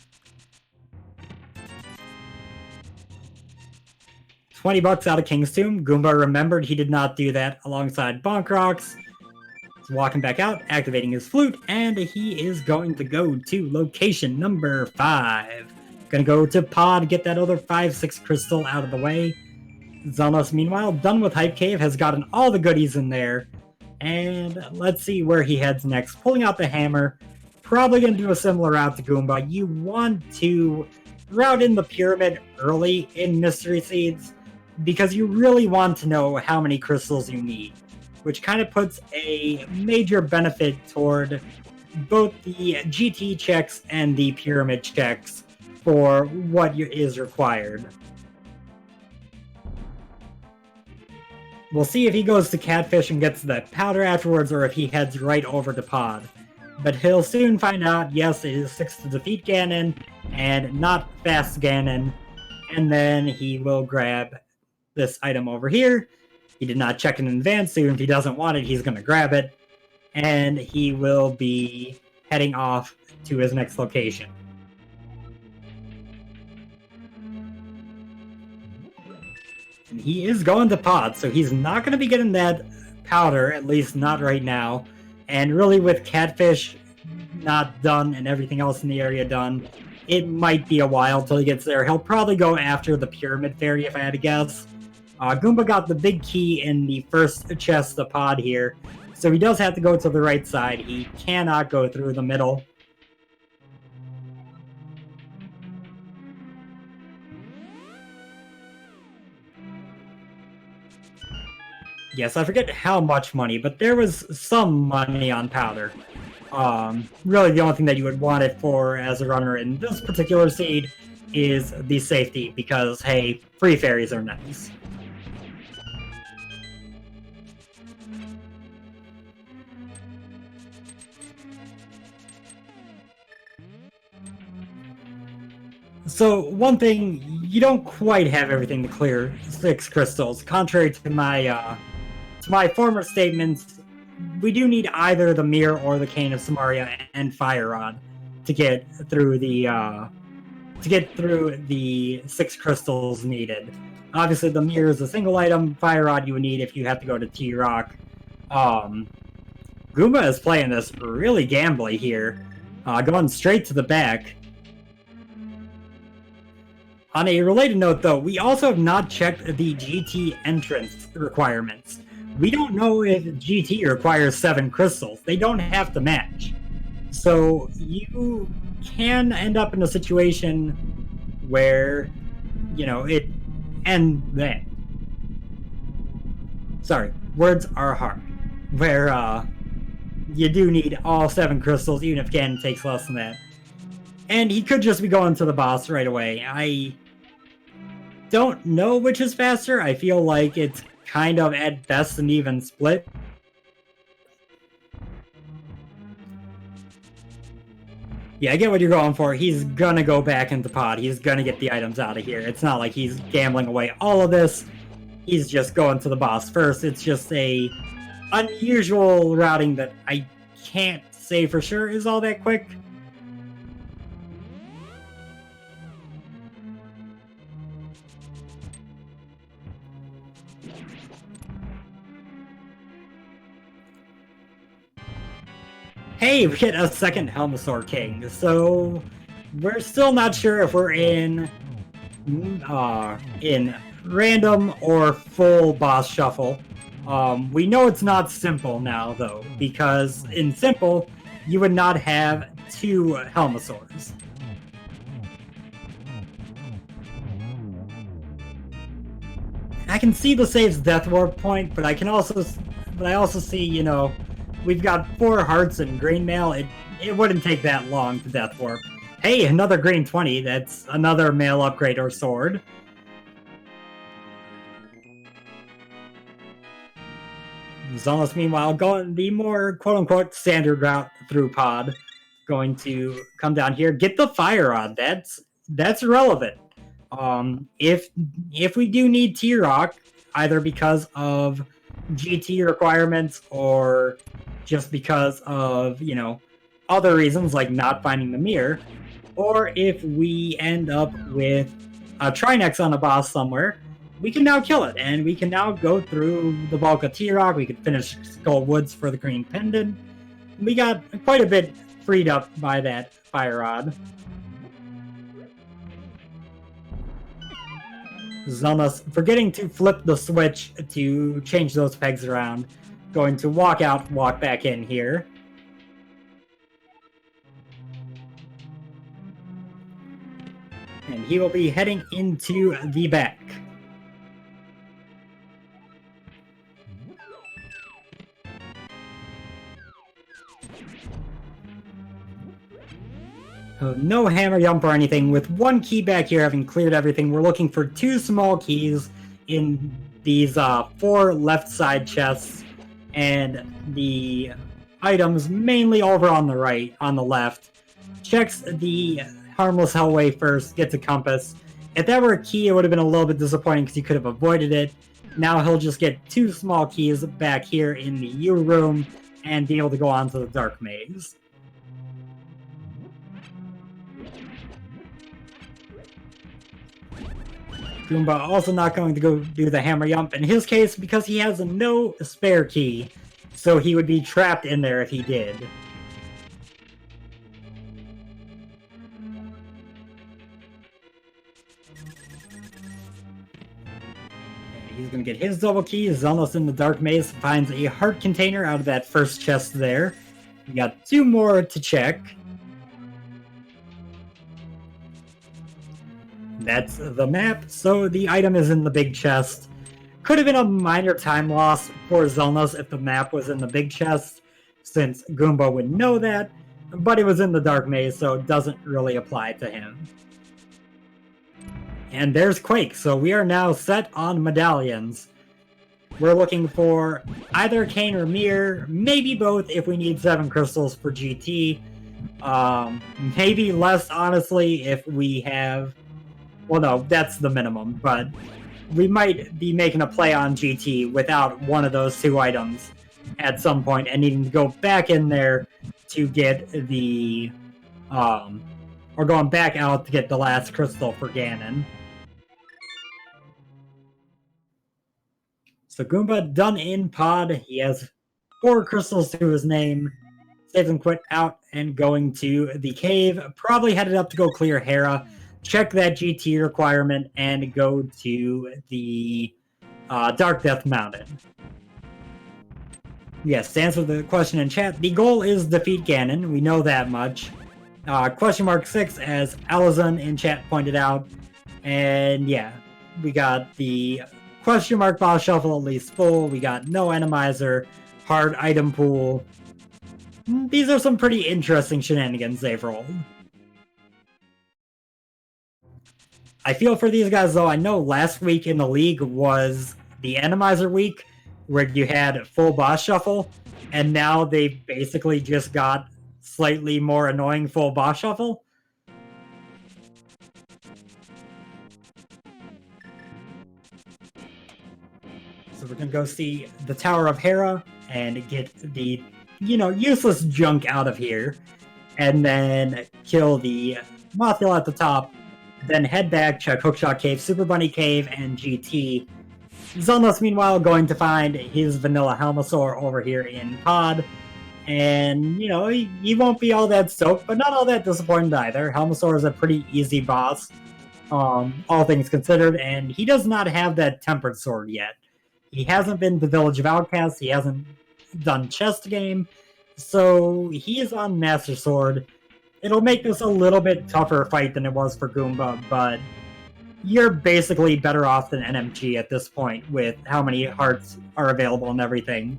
$20 out of King's Tomb. Goomba remembered he did not do that alongside Bonk Rocks. He's walking back out, activating his flute, and he is going to go to location number 5. Gonna go to Pod, get that other 5-6 crystal out of the way. Xelnas, meanwhile, done with Hype Cave, has gotten all the goodies in there. And let's see where he heads next. Pulling out the hammer. Probably gonna do a similar route to Goomba. You want to route in the pyramid early in Mystery Seeds, because you really want to know how many crystals you need, which kind of puts a major benefit toward both the GT checks and the pyramid checks for what is required. We'll see if he goes to Catfish and gets the powder afterwards, or if he heads right over to Pod. But he'll soon find out, yes, it is 6 to defeat Ganon, and not fast Ganon. And then he will grab this item over here. He did not check it in advance, so even if he doesn't want it, he's going to grab it. And he will be heading off to his next location. And he is going to Pod, so he's not going to be getting that powder, at least not right now. And really, with Catfish not done and everything else in the area done, it might be a while till he gets there. He'll probably go after the Pyramid Fairy, if I had to guess. Goomba got the big key in the first chest of Pod here, so he does have to go to the right side. He cannot go through the middle. Yes, I forget how much money, but there was some money on powder. Really, the only thing that you would want it for as a runner in this particular seed is the safety, because, hey, free fairies are nice. So, one thing, you don't quite have everything to clear 6 crystals. Contrary to my former statements, we do need either the Mirror or the Cane of Samaria and Fire Rod to get through the 6 crystals needed. Obviously, the Mirror is a single item. Fire Rod you would need if you have to go to T-Rock. Goomba is playing this really gambly here, going straight to the back. On a related note, though, we also have not checked the GT entrance requirements. We don't know if GT requires 7 crystals. They don't have to match. So you can end up in a situation where, it... And then... Sorry, words are hard. Where, you do need all 7 crystals, even if Ganon takes less than that. And he could just be going to the boss right away. I don't know which is faster. I feel like it's kind of at best an even split. Yeah, I get what you're going for. He's gonna go back into Pod. He's gonna get the items out of here. It's not like he's gambling away all of this. He's just going to the boss first. It's just a unusual routing that I can't say for sure is all that quick. Hey, we get a second Helmosaur King, so we're still not sure if we're in random or full boss shuffle. We know it's not simple now, though, because in simple, you would not have 2 Helmosaurs. I can see the save's Death Warp point, but I also see, we've got 4 hearts and green mail. It wouldn't take that long to Death Warp. Hey, another green 20. That's another mail upgrade or sword. Xelnas, meanwhile, going the more quote-unquote standard route through Pod. Going to come down here, get the Fire Rod. That's relevant. If we do need T-Rock, either because of GT requirements or just because of, other reasons like not finding the mirror, or if we end up with a Trinex on a boss somewhere, we can now kill it, and we can now go through the bulk of T-Rock. We can finish Skull Woods for the Green Pendant. We got quite a bit freed up by that Fire Rod. Xelnas forgetting to flip the switch to change those pegs around. Going to walk out, walk back in here. And he will be heading into the back. No hammer jump or anything. With 1 key back here, having cleared everything, we're looking for 2 small keys in these 4 left side chests, and the items mainly over on the right, on the left. Checks the harmless hellway first, gets a compass. If that were a key, it would have been a little bit disappointing because he could have avoided it. Now he'll just get 2 small keys back here in the U room and be able to go on to the dark maze. Goomba also not going to go do the hammer jump in his case because he has no spare key, so he would be trapped in there if he did. He's going to get his double key. Xelnas in the dark maze finds a heart container out of that first chest there. We got 2 more to check. That's the map, so the item is in the big chest. Could have been a minor time loss for Xelnas if the map was in the big chest, since Goomba would know that, but it was in the dark maze, so it doesn't really apply to him. And there's Quake, so we are now set on medallions. We're looking for either Kane or Mir, maybe both if we need 7 crystals for GT. Maybe less, honestly, if we have... Well, no, that's the minimum, but we might be making a play on GT without one of those 2 items at some point and needing to go back in there to get the... or going back out to get the last crystal for Ganon. So Goomba done in pod. He has 4 crystals to his name. Saves and quit out and going to the cave. Probably headed up to go clear Hera. Check that GT requirement and go to the Dark Death Mountain. Yes, to answer the question in chat, the goal is defeat Ganon. We know that much. Question mark 6, as Alizon in chat pointed out. And yeah, we got the question mark boss shuffle at least full. We got no enemizer, hard item pool. These are some pretty interesting shenanigans they've rolled. I feel for these guys though. I know last week in the league was the enemizer week where you had full boss shuffle, and now they've basically just got slightly more annoying full boss shuffle. So we're gonna go see the Tower of Hera and get the, useless junk out of here, and then kill the Mothula at the top, then head back, check Hookshot Cave, Super Bunny Cave, and GT. Xelnas, meanwhile, going to find his vanilla Helmasaur over here in pod, and, he won't be all that stoked, but not all that disappointed either. Helmasaur is a pretty easy boss, all things considered, and he does not have that Tempered Sword yet. He hasn't been to Village of Outcasts, he hasn't done Chest Game, so he is on Master Sword. It'll make this a little bit tougher fight than it was for Goomba, but you're basically better off than NMG at this point with how many hearts are available and everything.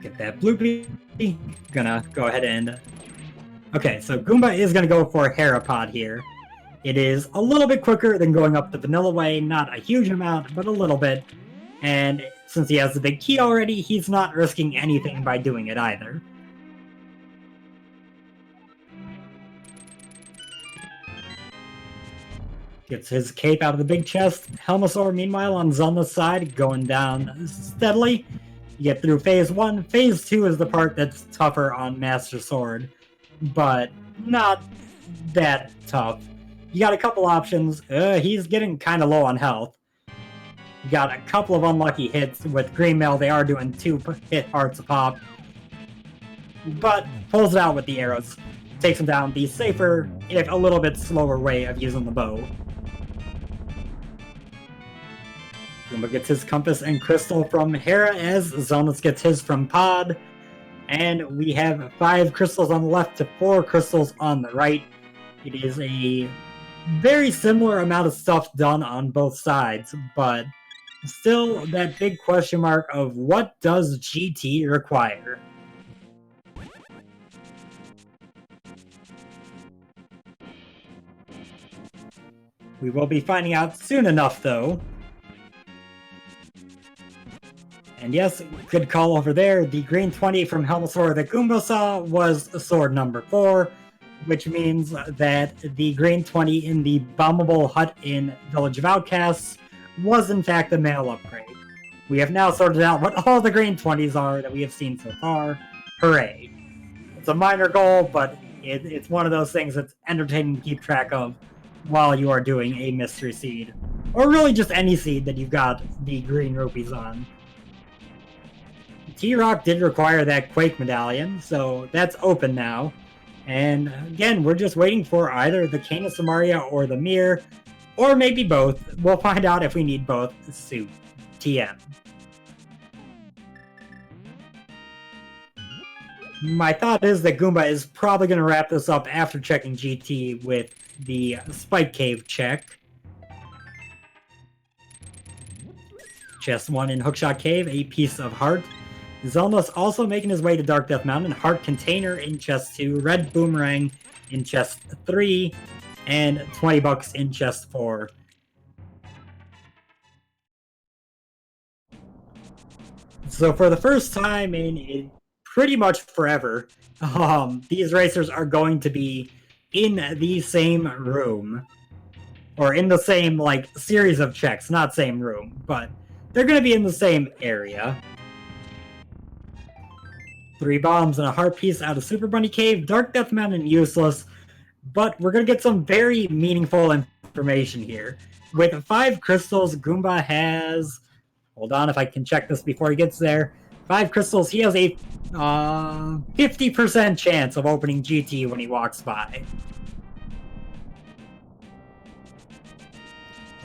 Get that blue key. Gonna go ahead and... Okay, so Goomba is gonna go for Hera pod here. It is a little bit quicker than going up the vanilla way, not a huge amount, but a little bit. And since he has the big key already, he's not risking anything by doing it either. Gets his cape out of the big chest. Helmasaur, meanwhile, on Xelna's side, going down steadily. You get through Phase 1. Phase 2 is the part that's tougher on Master Sword, but not that tough. You got a couple options. He's getting kind of low on health. You got a couple of unlucky hits with Green Mail. They are doing 2 hit hearts a pop. But pulls it out with the arrows. Takes him down the safer, if a little bit slower way of using the bow. Goomba gets his compass and crystal from Hera as Xelnas gets his from Pod. And we have 5 crystals on the left to 4 crystals on the right. It is a very similar amount of stuff done on both sides, but still that big question mark of what does GT require? We will be finding out soon enough, though. And yes, good call over there. The green 20 from Helmasaur that Goomba saw was sword number 4, which means that the green 20 in the bombable hut in Village of Outcasts was in fact a male upgrade. We have now sorted out what all the green 20s are that we have seen so far. Hooray. It's a minor goal, but it's one of those things that's entertaining to keep track of while you are doing a mystery seed. Or really just any seed that you've got the green rupees on. T-Rock did require that Quake medallion, so that's open now. And again, we're just waiting for either the Cane of Samaria or the Mirror, or maybe both. We'll find out if we need both soon. TM. My thought is that Goomba is probably going to wrap this up after checking GT with the Spike Cave check. Chest 1 in Hookshot Cave, a piece of heart. Xelnas also making his way to Dark Death Mountain. Heart Container in chest 2. Red Boomerang in chest 3. And $20 in chest 4. So for the first time in pretty much forever, these racers are going to be in the same room. Or in the same, like, series of checks. Not same room, but they're going to be in the same area. 3 bombs and a heart piece out of Super Bunny Cave. Dark Death Mountain useless, but we're going to get some very meaningful information here. With 5 crystals, Goomba has... Hold on, if I can check this before he gets there. 5 crystals, he has a 50% chance of opening GT when he walks by.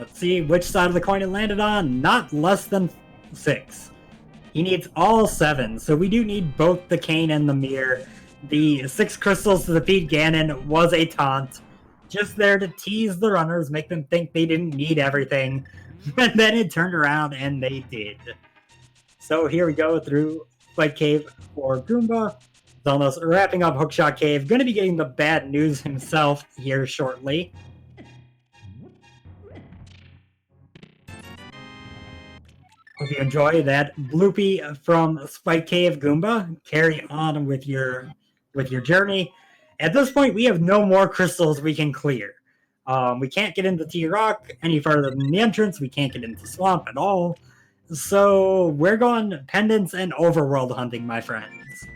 Let's see which side of the coin it landed on. Not less than 6. He needs all 7, so we do need both the cane and the mirror. The 6 crystals to defeat Ganon was a taunt. Just there to tease the runners, make them think they didn't need everything. And then it turned around and they did. So here we go through Spike Cave for Goomba. Xelnas wrapping up Hookshot Cave. Going to be getting the bad news himself here shortly. Hope you enjoy that bloopy from Spike Cave, Goomba. Carry on with your journey. At this point, we have no more crystals we can clear. We can't get into T-Rock any further than the entrance. We can't get into Swamp at all. So we're going pendants and overworld hunting, my friends.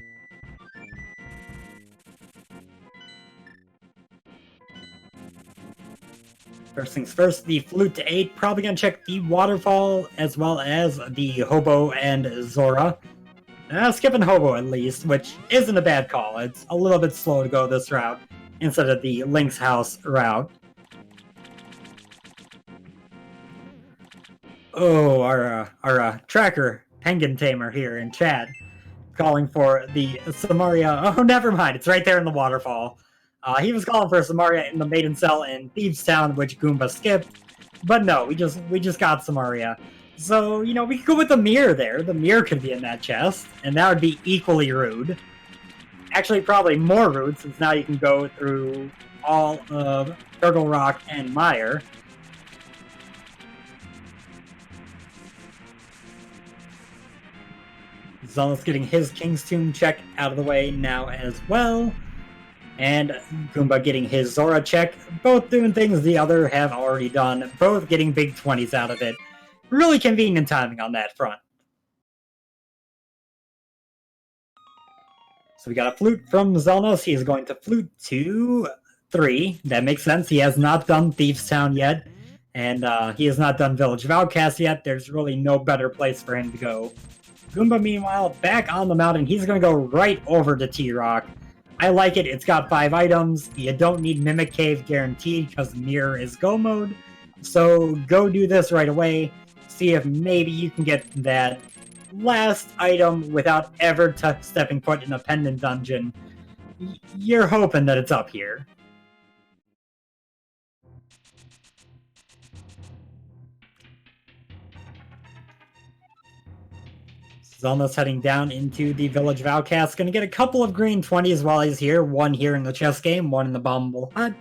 First things first, the Flute to 8. Probably going to check the Waterfall as well as the Hobo and Zora. Skipping Hobo at least, which isn't a bad call. It's a little bit slow to go this route instead of the Link's House route. Oh, our tracker, Penguin Tamer here in chat, calling for the Samaria. Oh, never mind. It's right there in the waterfall. He was calling for Samaria in the Maiden Cell in Thieves Town, which Goomba skipped. But no, we just got Samaria. So, you know, we could go with the mirror there. The mirror could be in that chest, and that would be equally rude. Actually, probably more rude, since now you can go through all of Turtle Rock and Mire. Xelnas getting his King's Tomb check out of the way now as well. And Goomba getting his Zora check. Both doing things the other have already done. Both getting big 20s out of it. Really convenient timing on that front. So we got a flute from Xelnas. He is going to flute to 3. That makes sense. He has not done Thieves Town yet. And he has not done Village of Outcasts yet. There's really no better place for him to go. Goomba, meanwhile, back on the mountain. He's going to go right over to T-Rock. I like it. It's got 5 items. You don't need Mimic Cave guaranteed because Mirror is go mode. So go do this right away. See if maybe you can get that last item without ever stepping foot in a pendant dungeon. You're hoping that it's up here. Xelnas heading down into the Village of Outcasts. Going to get a couple of green 20s while he's here. One here in the chess game, one in the bombable hut.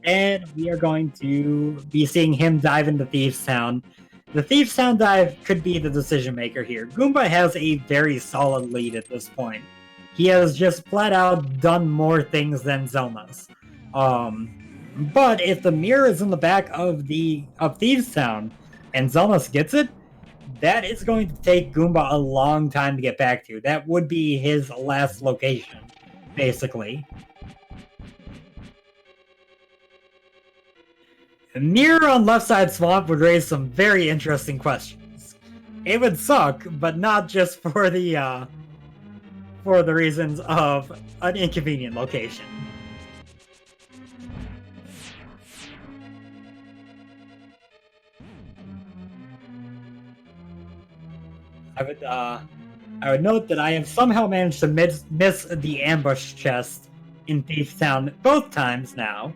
And we are going to be seeing him dive into Thieves Town. The Thieves Town dive could be the decision maker here. Goomba has a very solid lead at this point. He has just flat out done more things than Xelnas. But if the mirror is in the back of Thieves Town and Xelnas gets it, that is going to take Goomba a long time to get back to. That would be his last location, basically. A mirror on left side swamp would raise some very interesting questions. It would suck, but not just for the reasons of an inconvenient location. I would note that I have somehow managed to miss the ambush chest in Thief Town both times now.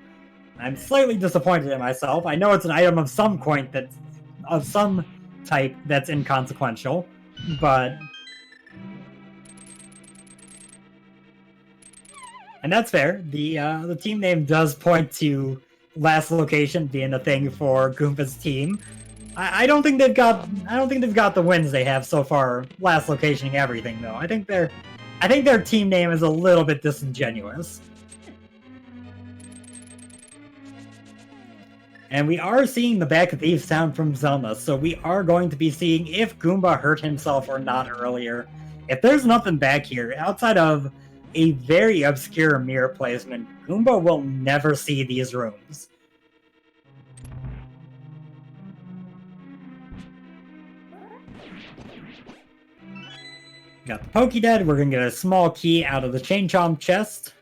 I'm slightly disappointed in myself. I know it's an item of some type that's inconsequential, but and that's fair. The team name does point to last location being a thing for Goomba's team. I don't think they've got the wins they have so far. Last locationing everything though. I think their team name is a little bit disingenuous. And we are seeing the back of Thieves Town from Xelnas, so we are going to be seeing if Goomba hurt himself or not earlier. If there's nothing back here, outside of a very obscure mirror placement, Goomba will never see these rooms. Got the Pokédead, we're gonna get a small key out of the Chain Chomp chest.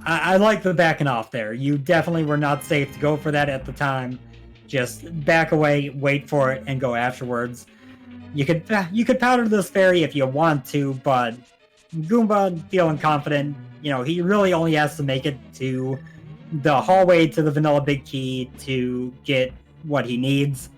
I like the backing off there. You definitely were not safe to go for that at the time. Just back away, wait for it, and go afterwards. You could powder this fairy if you want to, but Goomba, feeling confident, he really only has to make it to the hallway to the Vanilla Big Key to get what he needs.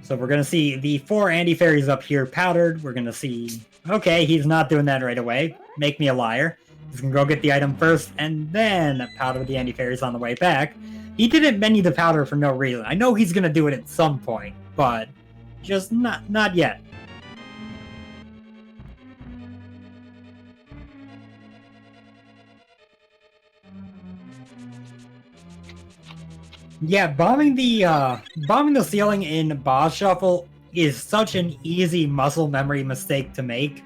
So we're going to see the 4 anti-fairies up here powdered. We're going to see... Okay, he's not doing that right away. Make me a liar. He's going to go get the item first and then powder the anti-fairies on the way back. He didn't menu the powder for no reason. I know he's going to do it at some point, but just not yet. Yeah, bombing the ceiling in Boss Shuffle is such an easy muscle memory mistake to make.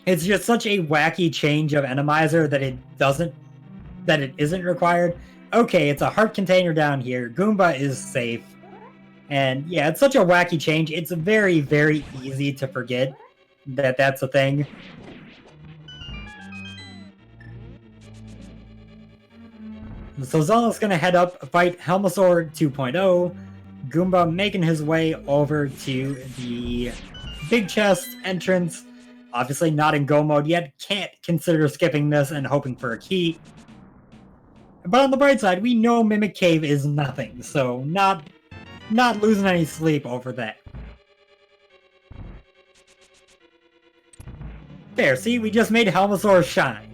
It's just such a wacky change of Enemizer that it isn't required. Okay, it's a heart container down here. Goomba is safe. And yeah, it's such a wacky change. It's very, very easy to forget that that's a thing. So Xelnas gonna head up, fight Helmasaur 2.0. Goomba making his way over to the big chest entrance. Obviously not in go mode yet. Can't consider skipping this and hoping for a key. But on the bright side, we know Mimic Cave is nothing, so not losing any sleep over that. There, see, we just made Helmasaur shine.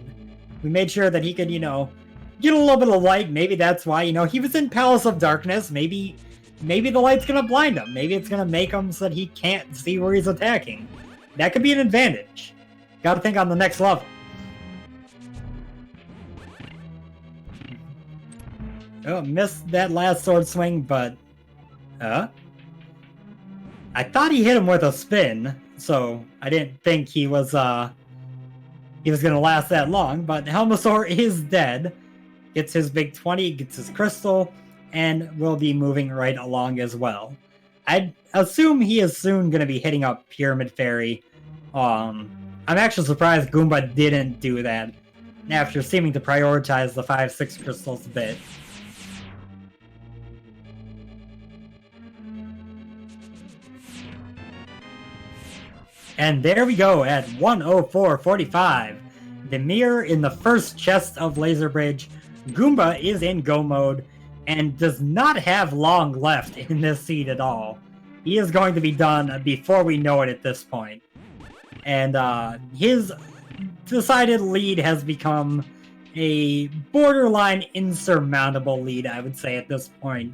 We made sure that he could, get a little bit of light. Maybe that's why, he was in Palace of Darkness. Maybe the light's gonna blind him. Maybe it's gonna make him so that he can't see where he's attacking. That could be an advantage. Gotta think on the next level. Oh, missed that last sword swing, but... I thought he hit him with a spin, so I didn't think he was gonna last that long, but Helmasaur is dead. Gets his big 20, gets his crystal, and will be moving right along as well. I'd assume he is soon going to be hitting up Pyramid Fairy. I'm actually surprised Goomba didn't do that, after seeming to prioritize the 5-6 crystals a bit. And there we go at 104.45. the mirror in the first chest of Laser Bridge. Goomba is in go mode and does not have long left in this seed at all. He is going to be done before we know it at this point. And his decided lead has become a borderline insurmountable lead, I would say, at this point.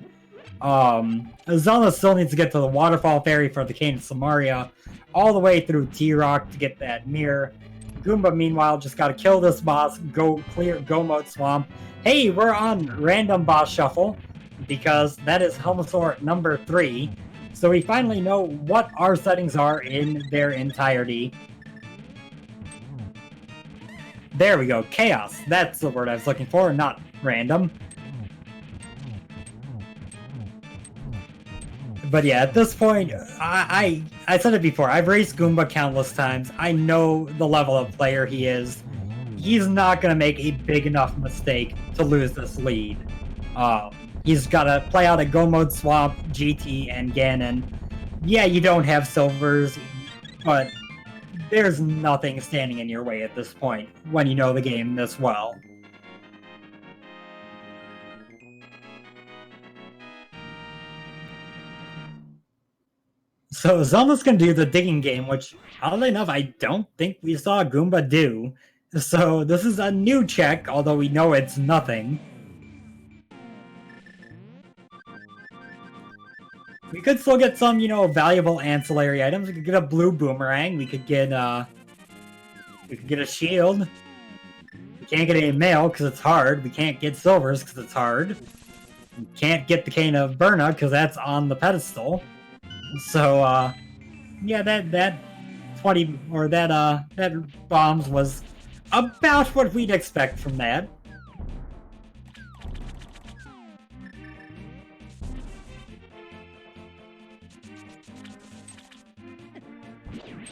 Xelnas still needs to get to the Waterfall Fairy for the Cane of Samaria, all the way through T-Rock to get that mirror. Goomba, meanwhile, just gotta kill this boss, go mode swamp. Hey, we're on random boss shuffle, because that is Helmosaur number 3. So we finally know what our settings are in their entirety. There we go, chaos. That's the word I was looking for, not random. But yeah, at this point, I said it before, I've raced Goomba countless times. I know the level of player he is. He's not going to make a big enough mistake to lose this lead. He's got to play out a Go Mode Swamp, GT, and Ganon. Yeah, you don't have silvers, but there's nothing standing in your way at this point when you know the game this well. So Zelda's going to do the digging game, which, oddly enough, I don't think we saw Goomba do. So this is a new check, although we know it's nothing. We could still get some, valuable ancillary items. We could get a blue boomerang. We could get a shield. We can't get any mail because it's hard. We can't get silvers because it's hard. We can't get the Cane of Burna because that's on the pedestal. So, yeah, that 20 or that bombs was about what we'd expect from that.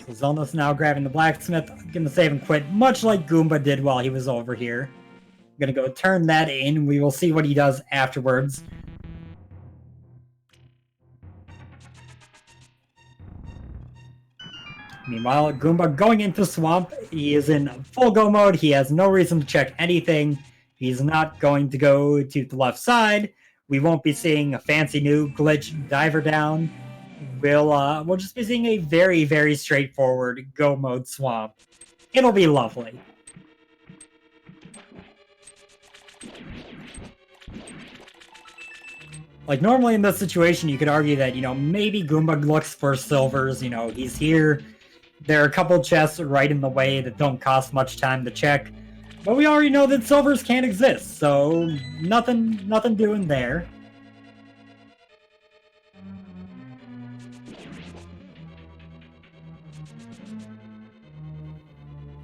So Xelnas now grabbing the blacksmith, gonna save and quit, much like Goomba did while he was over here. Gonna go turn that in. We will see what he does afterwards. Meanwhile, Goomba going into Swamp. He is in full go mode. He has no reason to check anything. He's not going to go to the left side. We won't be seeing a fancy new glitch diver down. We'll just be seeing a very, very straightforward go mode Swamp. It'll be lovely. Like, normally in this situation, you could argue that, maybe Goomba looks for silvers. He's here. There are a couple chests right in the way that don't cost much time to check. But we already know that silvers can't exist, so nothing doing there.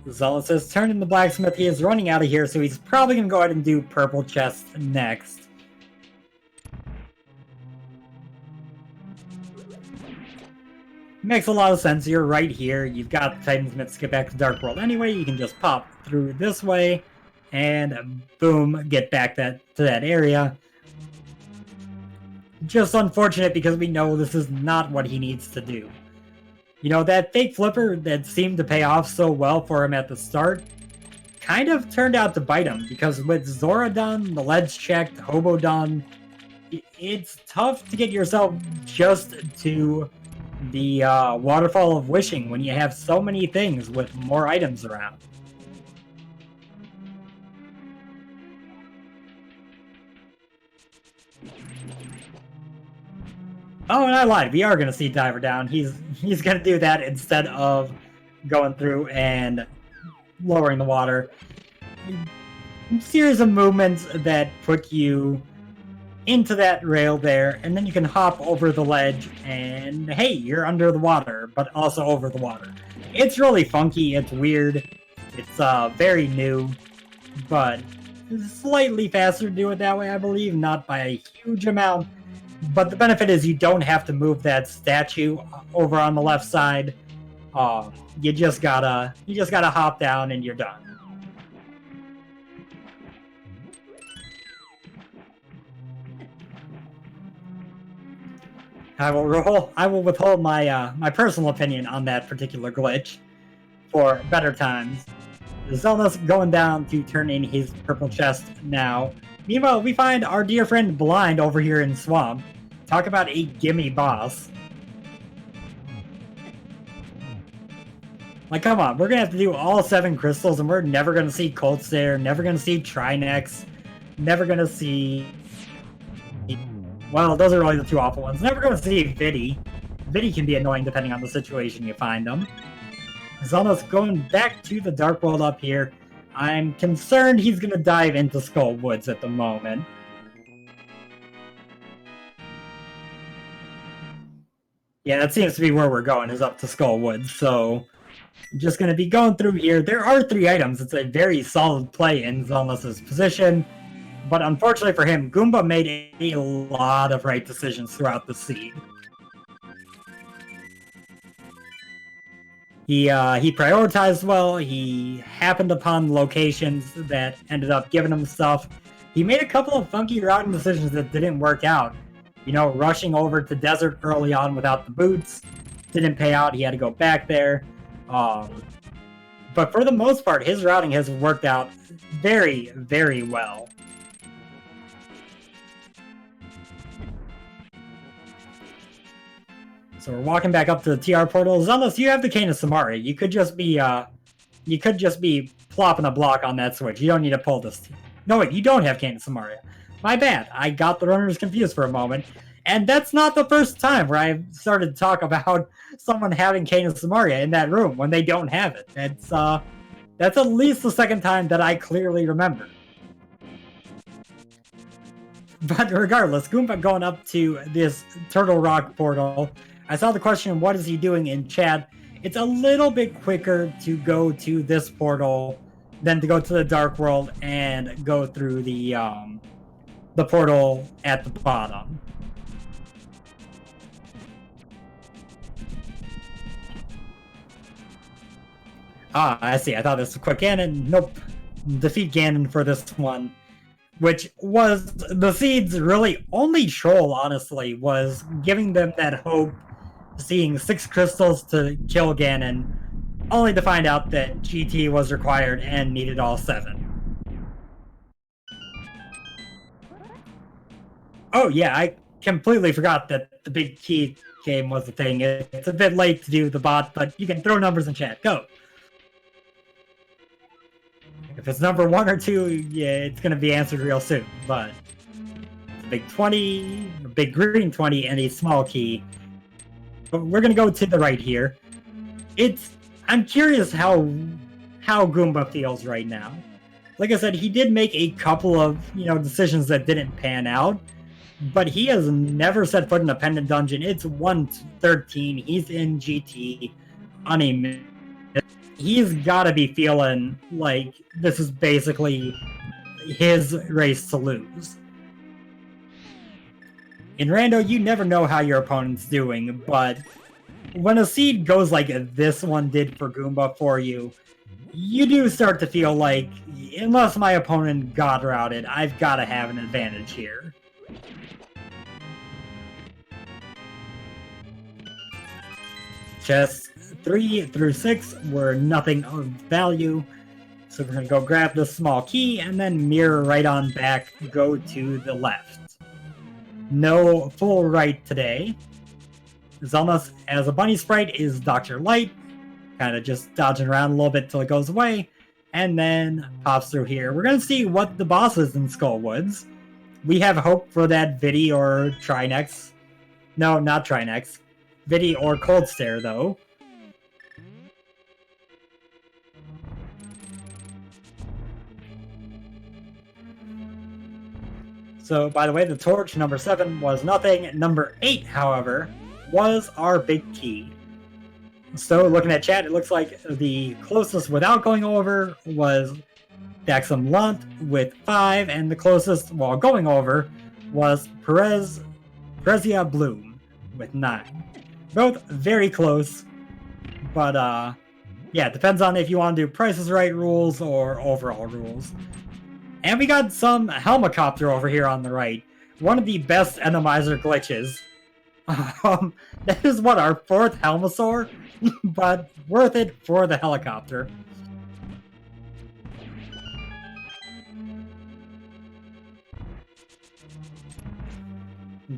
Xelnas says, turn in the blacksmith. He is running out of here, so he's probably going to go ahead and do purple chests next. Makes a lot of sense. You're right here. You've got the Titan's Myths to get back to Dark World anyway. You can just pop through this way, and boom, get back to that area. Just unfortunate because we know this is not what he needs to do. That fake flipper that seemed to pay off so well for him at the start kind of turned out to bite him, because with Zora done, the ledge checked, Hobo done, it's tough to get yourself just to the Waterfall of Wishing when you have so many things with more items around. Oh, and I lied. We are going to see Diver down. He's going to do that instead of going through and lowering the water. A series of movements that put you into that rail there, and then you can hop over the ledge, and hey, you're under the water, but also over the water. It's really funky, it's weird, it's very new, but it's slightly faster to do it that way, I believe, not by a huge amount, but the benefit is you don't have to move that statue over on the left side. You just gotta hop down and you're done. I will withhold my my personal opinion on that particular glitch for better times. Xelnas going down to turn in his purple chest now. Meanwhile, we find our dear friend Blind over here in Swamp. Talk about a gimme boss. Like, come on, we're gonna have to do all 7 crystals, and we're never gonna see Cold Stare, never gonna see Trinex, never gonna see... Well, those are really the 2 awful ones. Never gonna see Viddy. Viddy can be annoying depending on the situation you find them. Xelnas going back to the Dark World up here. I'm concerned he's gonna dive into Skull Woods at the moment. Yeah, that seems to be where we're going, is up to Skull Woods, so... just going to be going through here. There are 3 items. It's a very solid play in Xelnas' position. But unfortunately for him, Goomba made a lot of right decisions throughout the seed. He prioritized well. He happened upon locations that ended up giving him stuff. He made a couple of funky routing decisions that didn't work out. You know, rushing over to Desert early on without the boots didn't pay out. He had to go back there. But for the most part, his routing has worked out very, very well. So we're walking back up to the TR portal. Xelnas, you have the Cane of Samaria. You could just be plopping a block on that switch. You don't need to pull this. No, wait, you don't have Cane of Samaria. My bad. I got the runners confused for a moment. And that's not the first time where I've started to talk about someone having Cane of Samaria in that room when they don't have it. That's at least the second time that I clearly remember. But regardless, Goomba going up to this Turtle Rock portal. I saw the question, what is he doing in chat? It's a little bit quicker to go to this portal than to go to the Dark World and go through the portal at the bottom. Ah, I see. I thought this was quick Ganon. Nope. Defeat Ganon for this one. Which was the Seed's really only troll, honestly, was giving them that hope, seeing 6 crystals to kill Ganon, only to find out that GT was required and needed all 7. Oh yeah, I completely forgot that the big key game was the thing. It's a bit late to do the bot, but you can throw numbers in chat. Go! If it's number 1 or 2, yeah, it's going to be answered real soon, but a big 20, a big green 20, and a small key. But we're going to go to the right here. I'm curious how Goomba feels right now. Like I said, he did make a couple of, decisions that didn't pan out, but he has never set foot in a pendant dungeon. It's 1-13. He's in GT on a... He's got to be feeling like this is basically his race to lose. In Rando, you never know how your opponent's doing, but when a seed goes like this one did for Goomba for you, you do start to feel like, unless my opponent got routed, I've got to have an advantage here. Chests 3 through 6 were nothing of value, so we're going to go grab the small key and then mirror right on back, go to the left. No full right today. Xelnas as a bunny sprite is Dr. Light, kind of just dodging around a little bit till it goes away, and then pops through here. We're going to see what the boss is in Skull Woods. We have hope for that Viddy or Trinex. No, not Trinex. Viddy or Cold Stare, though. So, by the way, the torch, number 7, was nothing. Number 8, however, was our big key. So, looking at chat, it looks like the closest without going over was Daxum Lunt with 5, and the closest while going over was Perezia Bloom with 9. Both very close, but yeah, it depends on if you want to do Price is Right rules or overall rules. And we got some Helmicopter over here on the right. One of the best Enemizer glitches. That is what, our 4th Helmasaur? But worth it for the helicopter.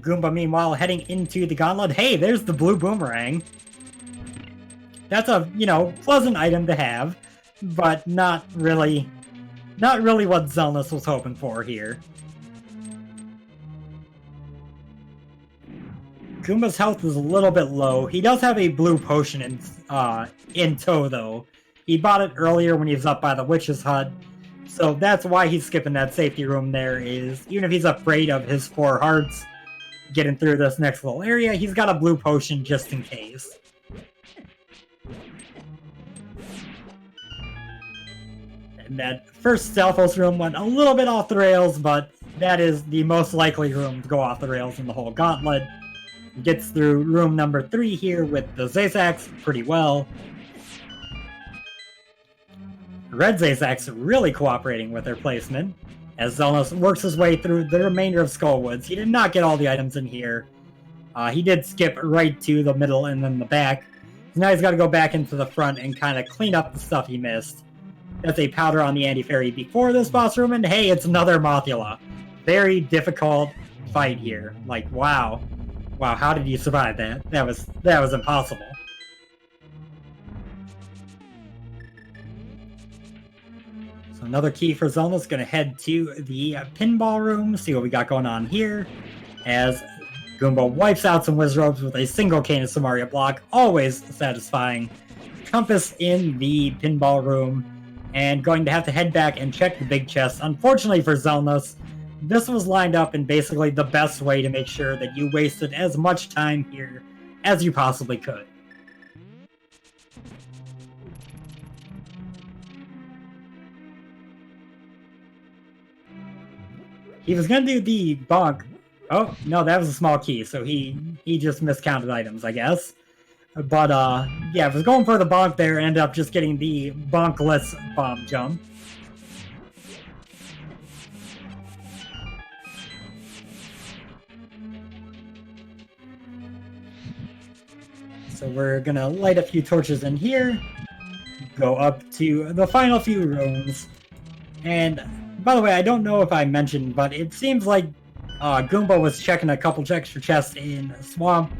Goomba, meanwhile, heading into the gauntlet. Hey, there's the blue boomerang. That's a, pleasant item to have, but not really what Xelnas was hoping for here. Goomba's health is a little bit low. He does have a blue potion in tow, though. He bought it earlier when he was up by the witch's hut, so that's why he's skipping that safety room there, is even if he's afraid of his 4 hearts getting through this next little area, he's got a blue potion just in case. And that first Stalfos room went a little bit off the rails, but that is the most likely room to go off the rails in the whole gauntlet. Gets through room number 3 here with the Zayzax pretty well. Red Zayzax really cooperating with their placement, as Xelnas works his way through the remainder of Skullwoods. He did not get all the items in here. He did skip right to the middle and then the back. So now he's got to go back into the front and kind of clean up the stuff he missed. That's a powder on the anti-fairy before this boss room, and hey, it's another Mothula. Very difficult fight here. Like, wow. Wow, how did you survive that? That was impossible. So another key for Xelnas, gonna head to the pinball room, see what we got going on here. As Goomba wipes out some Wizrobes with a single Cane of Samaria block, always satisfying. Compass in the pinball room, and going to have to head back and check the big chest. Unfortunately for Xelnas, this was lined up in basically the best way to make sure that you wasted as much time here as you possibly could. He was going to do the bonk. Oh, no, that was a small key, so he just miscounted items, I guess. But, yeah, I was going for the bonk there, ended up just getting the bonkless bomb jump. So we're gonna light a few torches in here, go up to the final few rooms, and by the way, I don't know if I mentioned, but it seems like Goomba was checking a couple extra chests in Swamp,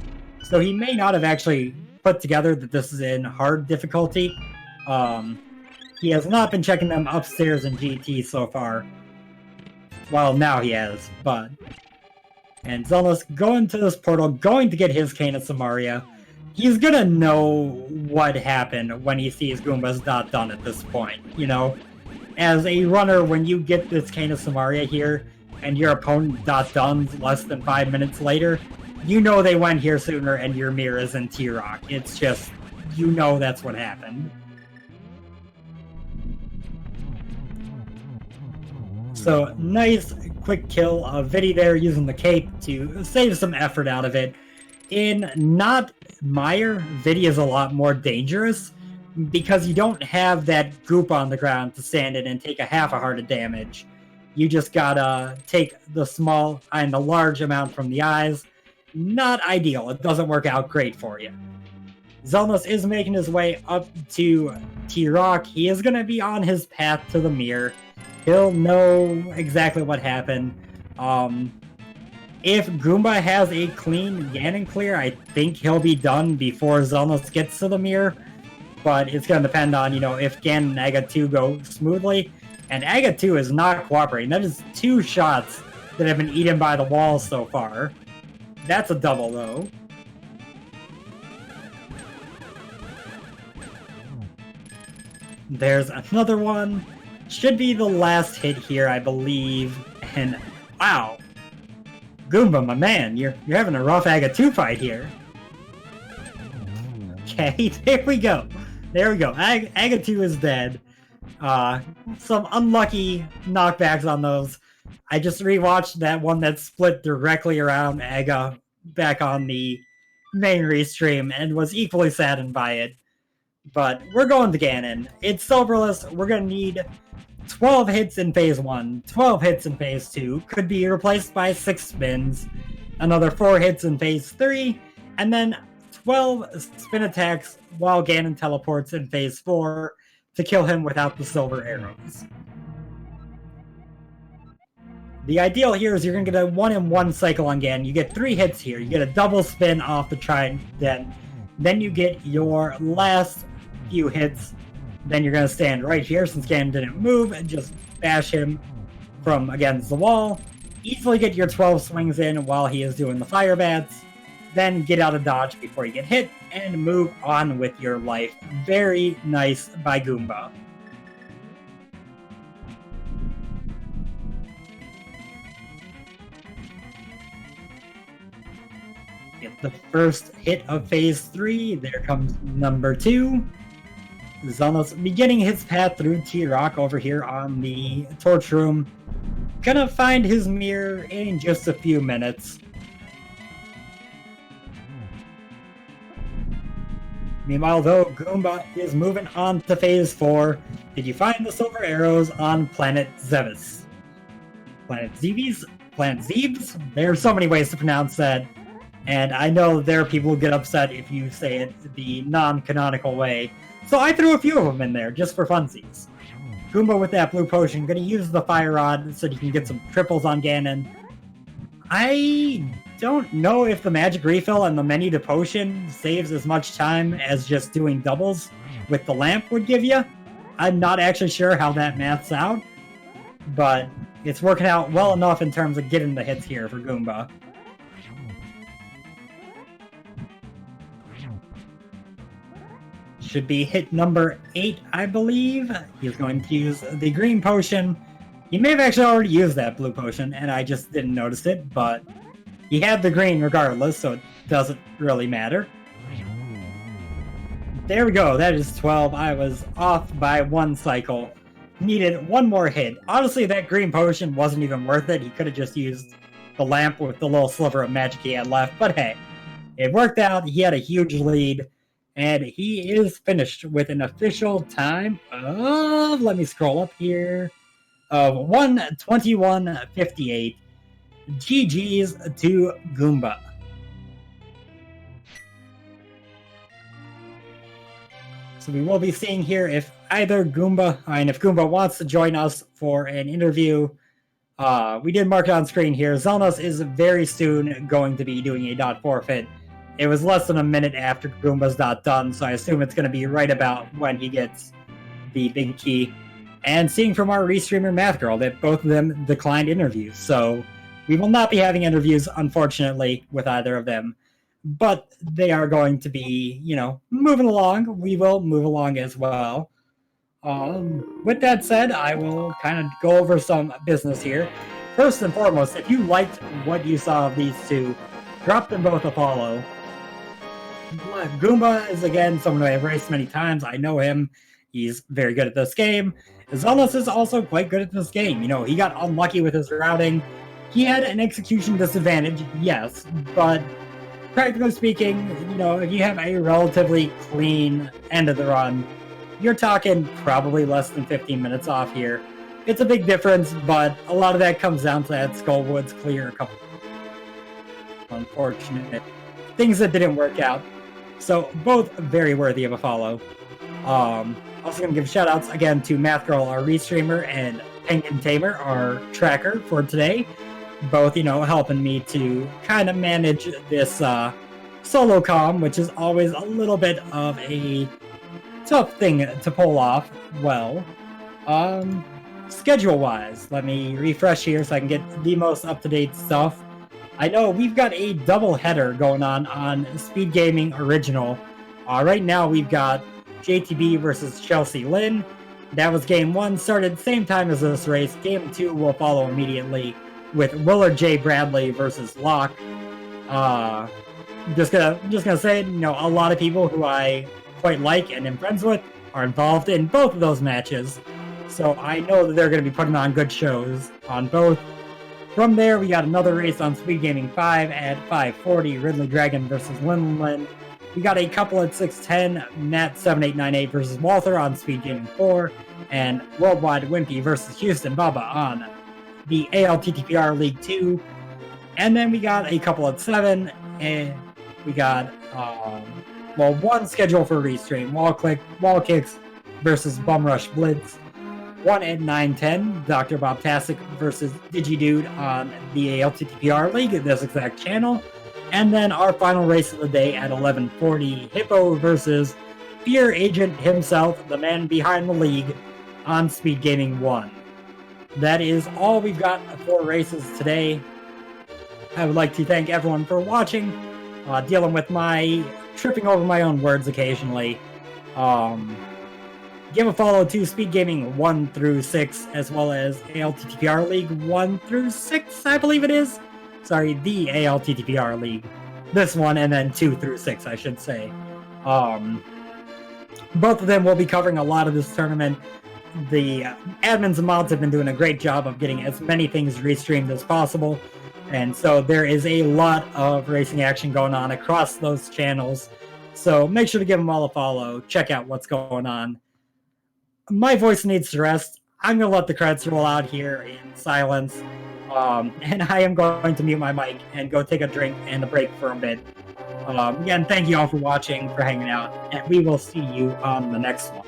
so he may not have actually put together that this is in hard difficulty. He has not been checking them upstairs in GT so far. Well, now he has, but... And Xelnas going to this portal, going to get his Cane of Samaria. He's gonna know what happened when he sees Goomba's not done at this point, you know? As a runner, when you get this Cane of Samaria here, and your opponent dot done less than 5 minutes later, you know they went here sooner and your mirror is in T-Rock. It's just, you know that's what happened. So, nice quick kill of Viddy there using the cape to save some effort out of it. In not Mire, Viddy is a lot more dangerous because you don't have that goop on the ground to stand in and take a half a heart of damage. You just gotta take the small and the large amount from the eyes. Not ideal. It doesn't work out great for you. Xelnas is making his way up to T-Rock. He is going to be on his path to the mirror. He'll know exactly what happened. If Goomba has a clean Ganon clear, I think he'll be done before Xelnas gets to the mirror. But it's going to depend on, if Ganon and Aga 2 go smoothly. And Aga 2 is not cooperating. That is 2 shots that have been eaten by the walls so far. That's a double, though. There's another one. Should be the last hit here, I believe. And, wow. Goomba, my man, you're having a rough Aga 2 fight here. Okay, there we go. There we go. Aga 2 is dead. Some unlucky knockbacks on those. I just rewatched that one that split directly around Aga back on the main restream and was equally saddened by it. But we're going to Ganon. It's Silverless. We're going to need 12 hits in Phase 1, 12 hits in Phase 2. Could be replaced by 6 spins. Another 4 hits in Phase 3. And then 12 spin attacks while Ganon teleports in Phase 4 to kill him without the silver arrows. The ideal here is you're going to get a 1-in-1 cycle on Ganon. You get 3 hits here. You get a double spin off the Trident. Then you get your last few hits. Then you're going to stand right here since Ganon didn't move and just bash him from against the wall. Easily get your 12 swings in while he is doing the fire bats. Then get out of dodge before you get hit and move on with your life. Very nice by Goomba. Get the first hit of phase 3. There comes number 2. Xelnas beginning his path through T-Rock over here on the torch room. Gonna find his mirror in just a few minutes. Meanwhile, though, Goomba is moving on to phase 4. Did you find the silver arrows on planet Zevis? Planet Zebes? Planet Zebes? There are so many ways to pronounce that. And I know there are people who get upset if you say it the non-canonical way. So I threw a few of them in there, just for funsies. Goomba with that blue potion, gonna use the fire rod so he can get some triples on Ganon. I don't know if the magic refill and the menu to potion saves as much time as just doing doubles with the lamp would give you. I'm not actually sure how that maths out, but it's working out well enough in terms of getting the hits here for Goomba. Should be hit number 8, I believe. He's going to use the green potion. He may have actually already used that blue potion, and I just didn't notice it, but he had the green regardless, so it doesn't really matter. There we go, that is 12. I was off by 1 cycle. Needed 1 more hit. Honestly, that green potion wasn't even worth it. He could have just used the lamp with the little sliver of magic he had left, but hey, it worked out. He had a huge lead. And he is finished with an official time of, let me scroll up here, of 1:21:58. GG's to Goomba. So we will be seeing here if either Goomba, and if Goomba wants to join us for an interview. We did mark it on screen here. Xelnas is very soon going to be doing a dot forfeit. It was less than a minute after Goomba's dot done, so I assume it's going to be right about when he gets the big key. And seeing from our restreamer Math Girl that both of them declined interviews, so we will not be having interviews, unfortunately, with either of them. But they are going to be, moving along. We will move along as well. With that said, I will kind of go over some business here. First and foremost, if you liked what you saw of these two, drop them both a follow. Goomba is, again, someone who I've raced many times. I know him. He's very good at this game. Xelnas is also quite good at this game. He got unlucky with his routing. He had an execution disadvantage, yes, but practically speaking, if you have a relatively clean end of the run, you're talking probably less than 15 minutes off here. It's a big difference, but a lot of that comes down to that Skullwoods clear a couple unfortunate things that didn't work out. So both very worthy of a follow. Also going to give shout outs again to Math Girl, our restreamer, and Penguin Tamer, our tracker for today. Both, helping me to kind of manage this solo comm, which is always a little bit of a tough thing to pull off well. Schedule-wise, let me refresh here so I can get the most up-to-date stuff. I know we've got a double header going on Speed Gaming Original. Right now we've got JTB versus Chelsea Lynn. That was game 1, started same time as this race. Game 2 will follow immediately with Willard J. Bradley versus Locke. Just gonna say, a lot of people who I quite like and am friends with are involved in both of those matches. So I know that they're going to be putting on good shows on both. From there, we got another race on Speed Gaming 5 at 5:40, Ridley Dragon versus Lin. We got a couple at 6:10, Nat 7898 versus Walther on Speed Gaming 4, and Worldwide Wimpy versus Houston Baba on the ALTTPR League 2. And then we got a couple at 7, and we got, one schedule for restream, Wall Kicks versus Bum Rush Blitz. One at 9:10, Dr. Bob Tastic versus DigiDude on the ALTTPR League, this exact channel. And then our final race of the day at 11:40, Hippo versus Fear Agent himself, the man behind the league, on Speed Gaming 1. That is all we've got for races today. I would like to thank everyone for watching, dealing with my tripping over my own words occasionally. Give a follow to Speed Gaming 1 through 6, as well as ALTTPR League 1 through 6, I believe it is. Sorry, the ALTTPR League. This one, and then 2 through 6, I should say. Both of them will be covering a lot of this tournament. The admins and mods have been doing a great job of getting as many things restreamed as possible. And so there is a lot of racing action going on across those channels. So make sure to give them all a follow. Check out what's going on. My voice needs to rest. I'm going to let the credits roll out here in silence. And I am going to mute my mic and go take a drink and a break for a bit. Again, thank you all for watching, for hanging out, and we will see you on the next one.